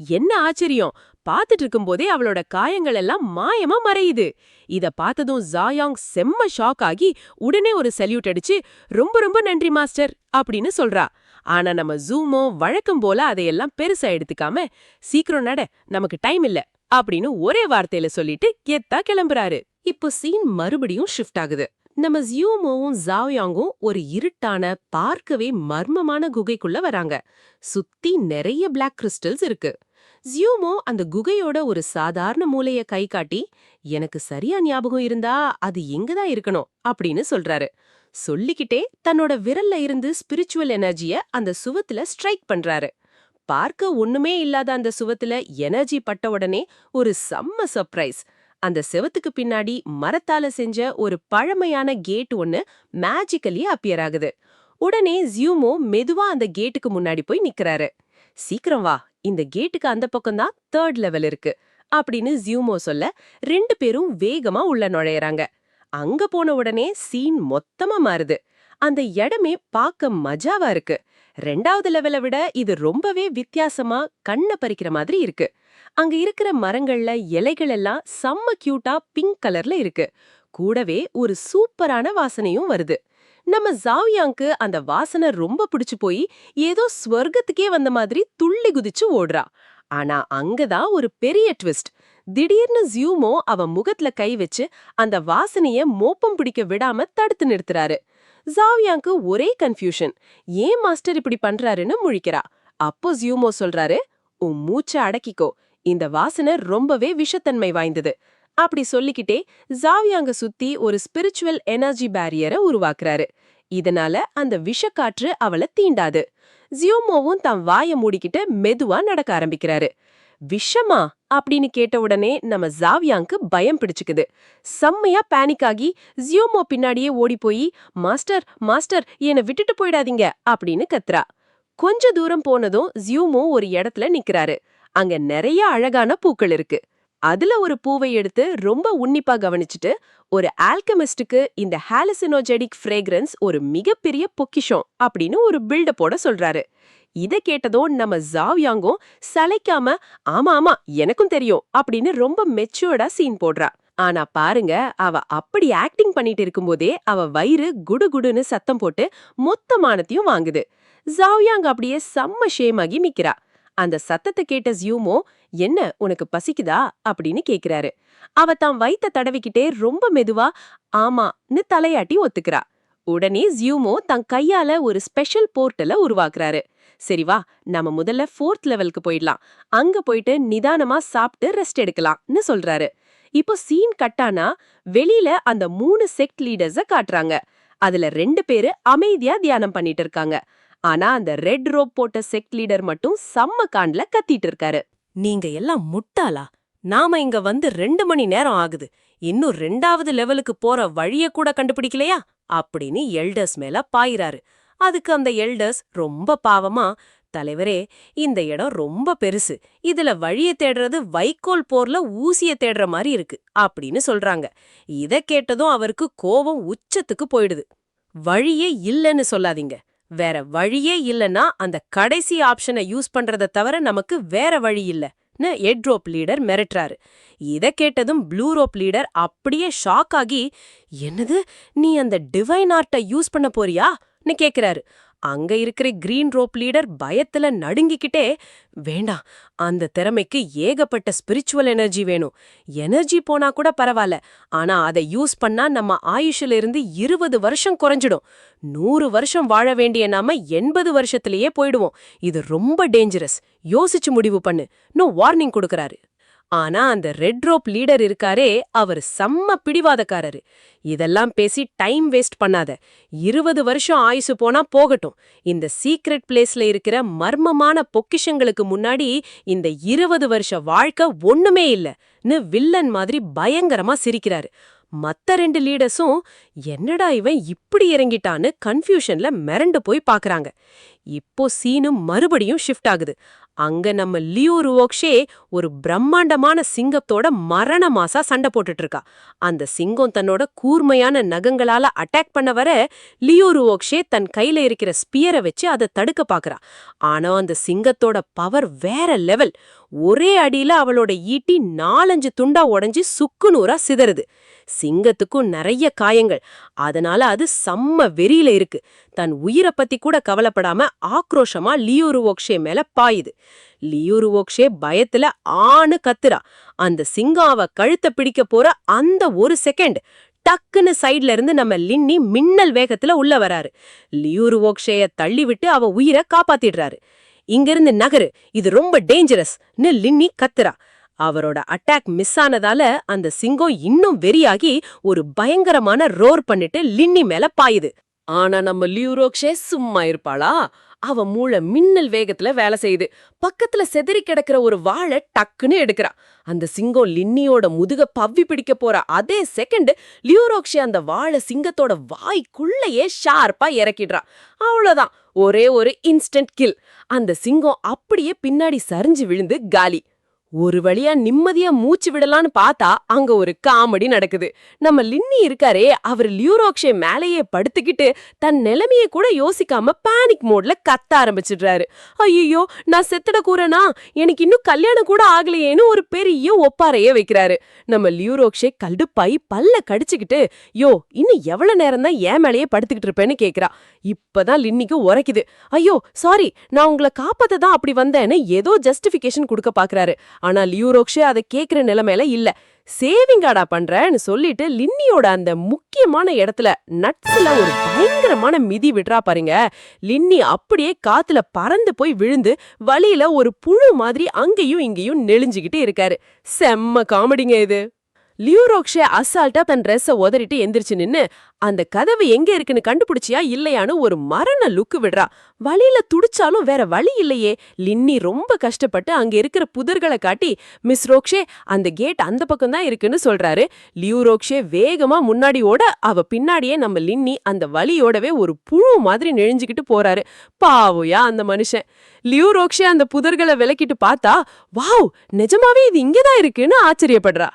என்ன ஆச்சரியம், பாத்துட்டு இருக்கும்போதே அவளோட காயங்கள் எல்லாம் மாயமா மறையுது. இத பார்த்ததும் ஜாயாங் செம்ம ஷாக் ஆகி உடனே ஒரு சல்யூட் அடிச்சு ரொம்ப ரொம்ப நன்றி மாஸ்டர் அப்படின்னு சொல்றா. ஆனா நம்ம ஜூமோ வழக்கம் போல அதையெல்லாம் பெருசா எடுத்துக்காம, சீக்கிரம் நட, நமக்கு டைம் இல்ல அப்படின்னு ஒரே வார்த்தையில சொல்லிட்டு கெத்தா கிளம்புறாரு. இப்போ சீன் மறுபடியும் ஷிஃப்ட் ஆகுது. நம்ம ஜியூமோவும் ஜாயாங்கும் ஒரு இருட்டான பார்க்கவே மர்மமான குகைக்குள்ள வராங்க. சுத்தி நிறைய பிளாக் கிறிஸ்டல்ஸ் இருக்கு. ஜியூமோ அந்த குகையோட ஒரு சாதாரண மூலைய கை காட்டி, எனக்கு சரியா ஞாபகம் இருந்தா அது எங்கதான் இருக்கணும் அப்படின்னு சொல்றாரு. சொல்லிக்கிட்டே தன்னோட விரல்ல இருந்து ஸ்பிரிச்சுவல் எனர்ஜிய அந்த சுவத்துல ஸ்ட்ரைக் பண்றாரு. பார்க்க ஒண்ணுமே இல்லாத அந்த சுவத்துல எனர்ஜி பட்ட உடனே ஒரு செம்ம சர்ப்ரைஸ். அந்த செவத்துக்கு பின்னாடி மரத்தால செஞ்ச ஒரு பழமையான கேட் ஒன்னு மேஜிக்கலி அப்பியர் ஆகுது. உடனே ஜியூமோ மெதுவா அந்த கேட்டுக்கு முன்னாடி போய் நிக்கறாரு. சீக்கிரம் வா, இந்த கேட்டுக்கு அந்த பக்கம்தான் 3rd லெவல் இருக்கு அப்படின்னு ஜியூமோ சொல்ல 2 பேரும் வேகமா உள்ள நுழையறாங்க. அங்க போன உடனே சீன் மொத்தமா மாறுது. அந்த இடமே பார்க்க மஜாவா இருக்கு. 2வது லெவலை விட இது ரொம்பவே வித்தியாசமா கண்ண பறிக்கிற மாதிரி இருக்கு. அங்க இருக்கிற மரங்கள்ல இலைகள் எல்லாம் செம்ம கியூட்டா பிங்க் கலர்ல இருக்கு. கூடவே ஒரு சூப்பரான வாசனையும் வருது. நம்ம ஜாவியாங்க்கு அந்த வாசனை ரொம்ப பிடிச்சு போய் ஏதோ ஸ்வர்க்கத்துக்கே வந்த மாதிரி துள்ளி குதிச்சு ஓடுறா. ஆனா அங்கதான் ஒரு பெரிய ட்விஸ்ட். திடீர்னு ஜியூமோ அவ முகத்துல கை வச்சு அந்த வாசனைய மோப்பம் பிடிக்க விடாம தடுத்து நிறுத்துறாரு. ஜாவியாங்க்கு ஒரே கன்ஃபியூஷன். ஏன் மாஸ்டர் இப்படி பண்றாருன்னு முழிக்கிறா. அப்போ ஜியூமோ சொல்றாரு, உன் மூச்ச அடக்கிக்கோ, இந்த வாசனை ரொம்பவே விஷத்தன்மை வாய்ந்தது. அப்படி சொல்லிக்கிட்டே ஜாவியாங்க சுத்தி ஒரு ஸ்பிரிச்சுவல் எனர்ஜி பேரியரை உருவாக்குறாரு. இதனால அந்த விஷக்காற்று அவளை தீண்டாது. ஜியூமோவும் தன் வாயை மூடிக்கிட்டு மெதுவா நடக்க ஆரம்பிக்கிறாரு. விஷமா அப்படின்னு கேட்ட உடனே நம்ம ஜாவியாங்க்கு பயம் பிடிச்சுக்குது. செம்மையா பேனிக் ஆகி ஜியூமோ பின்னாடியே ஓடி போய், மாஸ்டர் மாஸ்டர் என்னை விட்டுட்டு போயிடாதீங்க அப்படின்னு கத்துறா. கொஞ்ச தூரம் போனதும் ஜியூமோ ஒரு இடத்துல நிக்கிறாரு. அங்க நிறைய அழகான பூக்கள் இருக்கு. அதுல ஒரு பூவை எடுத்து ரொம்ப உன்னிப்பா கவனிச்சுட்டு, ஒரு ஆல்கெமிஸ்டுக்கு இந்த ஹாலுசினோஜெனிக் ஃப்ரேக்ரன்ஸ் ஒரு மிகப்பெரிய பொக்கிஷம் அப்படின்னு ஒரு பில்டப்போட சொல்றாரு. இத கேட்டதும் நம்ம ஜாவியாங்கும் சளைக்காம, ஆமா ஆமா எனக்கும் தெரியும் அப்படின்னு ரொம்ப மெச்சூர்டா சீன் போடுறா. ஆனா பாருங்க, அவ அப்படி ஆக்டிங் பண்ணிட்டு இருக்கும்போதே அவ வயிறு குடுகுடுன்னு சத்தம் போட்டு மொத்த மானத்தையும் வாங்குது. ஜாவியாங் அப்படியே செம்ம ஷேமாகி நிக்கிறா. அந்த சத்தத்தை கேட்ட ஜியூமோ, என்ன உனக்கு பசிக்குதா அப்படின்னு கேக்குறாரு. அவ தான் வயித்த தடவிக்கிட்டே ரொம்ப மெதுவா ஆமான்னு தலையாட்டி ஒத்துக்கிறா. உடனே ஜியூமோ தன் கையால ஒரு ஸ்பெஷல் போர்ட்டலை உருவாக்குறாரு. சரி வா, நம்ம முதல்ல 4th லெவலுக்கு போயிடலாம், அங்க போயிட்டு நிதானமா சாப்பிட்டு ரெஸ்ட் எடுக்கலாம்னு சொல்றாரு. இப்போ சீன் கட்டானா வெளியில அந்த 3 செக்ட் லீடர்ஸ காட்டுறாங்க. அதுல 2 பேரு அமைதியா தியானம் பண்ணிட்டு இருக்காங்க. ஆனா அந்த ரெட் ரோப் போட்ட செக்ட் லீடர் மட்டும் செம்ம காண்ல கத்திட்டு இருக்காரு. நீங்க எல்லாம் முட்டாளா? நாம இங்க வந்து 2 மணி நேரம் ஆகுது, இன்னும் 2வது லெவலுக்கு போற வழிய கூட கண்டுபிடிக்கலையா அப்படின்னு எல்டர்ஸ் மேல பாயிறாரு. அதுக்கு அந்த எல்டர்ஸ் ரொம்ப பாவமா, தலைவரே இந்த இடம் ரொம்ப பெருசு, இதுல வழிய தேடுறது வைக்கோல் போர்ல ஊசிய தேடுற மாதிரி இருக்கு அப்படின்னு சொல்றாங்க. இத கேட்டதும் அவருக்கு கோபம் உச்சத்துக்கு போயிடுது. வழியே இல்லன்னு சொல்லாதீங்க, வேற வழியே இல்லனா அந்த கடைசி ஆப்ஷனை யூஸ் பண்றத தவிர நமக்கு வேற வழி இல்லன்னு ரெட் ரோப் லீடர் மிரட்டுறாரு. இத கேட்டதும் ப்ளூ ரோப் லீடர் அப்படியே ஷாக் ஆகி, என்னது நீ அந்த டிவைன் ஆர்ட்டை யூஸ் பண்ண போறியான்னு கேக்குறாரு. அங்க இருக்கிற கிரீன் ரோப் லீடர் பயத்துல நடுங்கிக்கிட்டே, வேண்டாம், அந்த திறமைக்கு ஏகப்பட்ட ஸ்பிரிச்சுவல் எனர்ஜி வேணும், எனர்ஜி போனா கூட பரவாயில்ல, ஆனா அதை யூஸ் பண்ணா நம்ம ஆயுஷ்ல இருந்து 20 வருஷம் குறைஞ்சிடும், 100 வருஷம் வாழ வேண்டிய நாம 80 வருஷத்திலேயே போயிடுவோம், இது ரொம்ப டேஞ்சரஸ், யோசிச்சு முடிவு பண்ணு வார்னிங் கொடுக்கறாரு. ஆனா அந்த ரெட் ரோப் லீடர் இருக்காரே, அவர் செம்ம பிடிவாதக்காரரு. இதெல்லாம் பேசி டைம் வேஸ்ட் பண்ணாத, 20 வருஷம் ஆயுசு போனா போகட்டும், இந்த சீக்ரெட் பிளேஸ்ல இருக்கிற மர்மமான பொக்கிஷங்களுக்கு முன்னாடி இந்த 20 வருஷ வாழ்க்கை ஒண்ணுமே இல்லன்னு வில்லன் மாதிரி பயங்கரமா சிரிக்கிறாரு. மத்த 2 லீடர்ஸும் என்னடா இவன் இப்படி இறங்கிட்டான்னு கன்ஃபியூஷன்ல மிரண்டு போய் பாக்குறாங்க. இப்போ சீனும் மறுபடியும் ஷிஃப்ட் ஆகுது. அங்க நம்ம லியூ ருவோக்ஷே ஒரு பிரம்மாண்டமான சிங்கத்தோட மரண மாசா சண்டை போட்டுட்டு இருக்கா. அந்த சிங்கம் தன்னோட கூர்மையான நகங்களால அட்டாக் பண்ண வர லியூ ருவோக்ஷே தன் கையில இருக்கிற ஸ்பியரை வச்சு அதை தடுக்க பாக்குறா. ஆனா அந்த சிங்கத்தோட பவர் வேற லெவல். ஒரே அடியில அவளோட ஈட்டி 4-5 துண்டா உடைஞ்சு சுக்குநூறா சிதறுது. சிங்கத்துக்கும் நிறைய காயங்கள், அதனால அது செம்ம வெறியில இருக்கு. தன் உயிரை பத்தி கூட கவலைப்படாம ஆக்ரோஷமா லியூ ருவோக்ஷே மேல பாயுது. லியூ ருவோக்ஷே பயத்துல ஆணு கத்துறா. அந்த சிங்கம் அவ கழுத்தை பிடிக்க போற அந்த ஒரு செகண்ட் டக்குன்னு சைட்ல இருந்து நம்ம லின்னி மின்னல் வேகத்துல உள்ள வராரு. லியூ ருவோக்ஷேய தள்ளி விட்டு அவ உயிரை காப்பாத்திடுறாரு. இங்கிருந்து நகரு, இது ரொம்ப டேஞ்சரஸ்னு லின்னி கத்துறா. அவரோட அட்டாக் மிஸ் ஆனதால அந்த சிங்கம் இன்னும் வெறியாகி ஒரு பயங்கரமான ரோர் பண்ணிட்டு லின்னி மேல பாயுது. ஆனா நம்ம லியூரோக்ஷே சும்மா இருப்பாளா? அவ மூளை மின்னல் வேகத்துல வேலை செய்யுது. பக்கத்துல செதறி கிடக்கிற ஒரு வாழை டக்குன்னு எடுக்கிறா. அந்த சிங்கம் லின்னியோட முதுக பவ்வி பிடிக்க போற அதே செகண்ட் லியூரோக்ஷே அந்த வாழை சிங்கத்தோட வாய்க்குள்ளேயே ஷார்ப்பா இறக்கிடுறா. அவ்வளவுதான், ஒரே ஒரு இன்ஸ்டன்ட் கில். அந்த சிங்கம் அப்படியே பின்னாடி சரிஞ்சு விழுந்து காலி. ஒரு வழியா நிம்மதியா மூச்சு விடலான்னு பார்த்தா அங்க ஒரு காமெடி நடக்குது. நம்ம லின்னி இருக்காரே, அவர் லியூரோக்ஷே மேலேயே படுத்துக்கிட்டு தன் நிலைமைய கூட யோசிக்காம பேனிக் மோட்ல கத்த ஆரம்பிச்சிடுறாரு. ஐயோ, நான் செத்துட கூறனா, எனக்கு இன்னும் கல்யாணம் கூட ஆகலையேன்னு ஒரு பெரிய ஒப்பாரையே வைக்கிறாரு. நம்ம லியூரோக்ஷே கடுப்பாய் பல்ல கடிச்சுக்கிட்டு, யோ இன்னும் எவ்வளவு நேரம் தான் ஏன் மேலேயே படுத்துக்கிட்டு இருப்பேன்னு கேக்குறா. இப்பதான் லின்னிக்கு உரைக்குது. ஐயோ சாரி, நான் உங்களை காப்பாத்த தான் அப்படி வந்தேன்னு ஏதோ ஜஸ்டிபிகேஷன் கொடுக்க பாக்குறாரு. ஆனா லியூரோக்ஷே அதை கேக்குற நிலைமையில இல்ல. சேவிங்காடா பண்றேன்னு சொல்லிட்டு லின்னியோட அந்த முக்கியமான இடத்துல நட்ஸ்ல ஒரு பயங்கரமான மிதி விடுறா பாருங்க. லின்னி அப்படியே காத்துல பறந்து போய் விழுந்து வழியில ஒரு புழு மாதிரி அங்கேயும் இங்கேயும் நெளிஞ்சுகிட்டு இருக்காரு. செம்ம காமெடிங்க இது. லியூரோக்ஷே அசால்ட்டா தன் ட்ரெஸ்ஸ உதறிட்டு எந்திரிச்சு நின்னு, அந்த கதவு எங்க இருக்குன்னு கண்டுபிடிச்சியா இல்லையான்னு ஒரு மரண லுக்கு விடுறா. வழியில துடிச்சாலும் வேற வழி இல்லையே. லின்னி ரொம்ப கஷ்டப்பட்டு அங்க இருக்கிற புதர்களை காட்டி, மிஸ் ரோக்ஷே அந்த கேட் அந்த பக்கம் தான் இருக்குன்னு சொல்றாரு. லியூரோக்ஷே வேகமா முன்னாடி ஓட, அவ பின்னாடியே நம்ம லின்னி அந்த வழியோடவே ஒரு புழு மாதிரி நெழிஞ்சுக்கிட்டு போறாரு. பாவோயா அந்த மனுஷன். லியூரோக்ஷே அந்த புதர்களை விலக்கிட்டு பார்த்தா, வாவ் நிஜமாவே இது இங்கதான் இருக்குன்னு ஆச்சரியப்படுறா.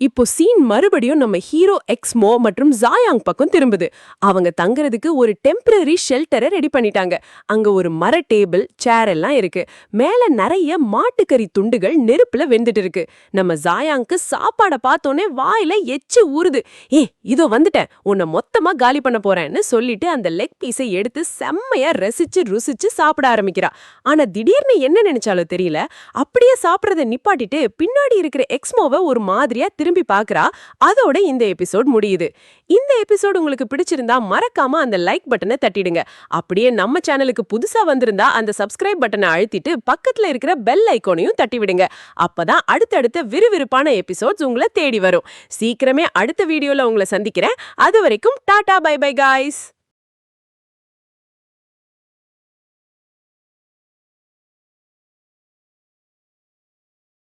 இப்போ சீன் மறுபடியும் நம்ம ஹீரோ எக்ஸ்மோ மற்றும் ஜாயாங் பக்கம் திரும்புது. அவங்க தங்குறதுக்கு ஒரு டெம்பரரி ஷெல்டரை ரெடி பண்ணிட்டாங்க. அங்க ஒரு மர டேபிள், சேர் எல்லாம் இருக்கு. மேல நிறைய மாட்டுக்கறி துண்டுகள் நெருப்புல வெந்துட்டு இருக்கு. நம்ம ஜாயாங்க்கு சாப்பாட பார்த்தோன்னே வாயில எச்சு ஊறுது. இதோ வந்துட்டேன், உன்னை மொத்தமா காலி பண்ண போறேன்னு சொல்லிட்டு அந்த லெக் பீஸை எடுத்து செம்மையா ரசிச்சு ருசிச்சு சாப்பிட ஆரம்பிக்கிறா. ஆனா திடீர்னு என்ன நினைச்சாலும் தெரியல, அப்படியே சாப்பிடறத நிப்பாட்டிட்டு பின்னாடி இருக்கிற எக்ஸ்மோவை ஒரு மாதிரியா திரும்பி பாக்குறா. அதோட இந்த எபிசோட் முடியுது. இந்த எபிசோட் உங்களுக்கு பிடிச்சிருந்தா மறக்காம அந்த லைக் பட்டனை தட்டிடுங்க. அப்படியே நம்ம சேனலுக்கு புதுசா வந்திருந்தா அந்த சப்ஸ்கிரைப் பட்டனை அழுத்திட்டு பக்கத்துல இருக்கிற பெல் ஐகானையும் தட்டி விடுங்க. அப்பதான் அடுத்தடுத்த விறுவிறுப்பான எபிசோட்ஸ் உங்களை தேடி வரும். சீக்கிரமே அடுத்த வீடியோல உங்களை சந்திக்கிறேன். அது வரைக்கும் டாடா பை பை காய்ஸ்.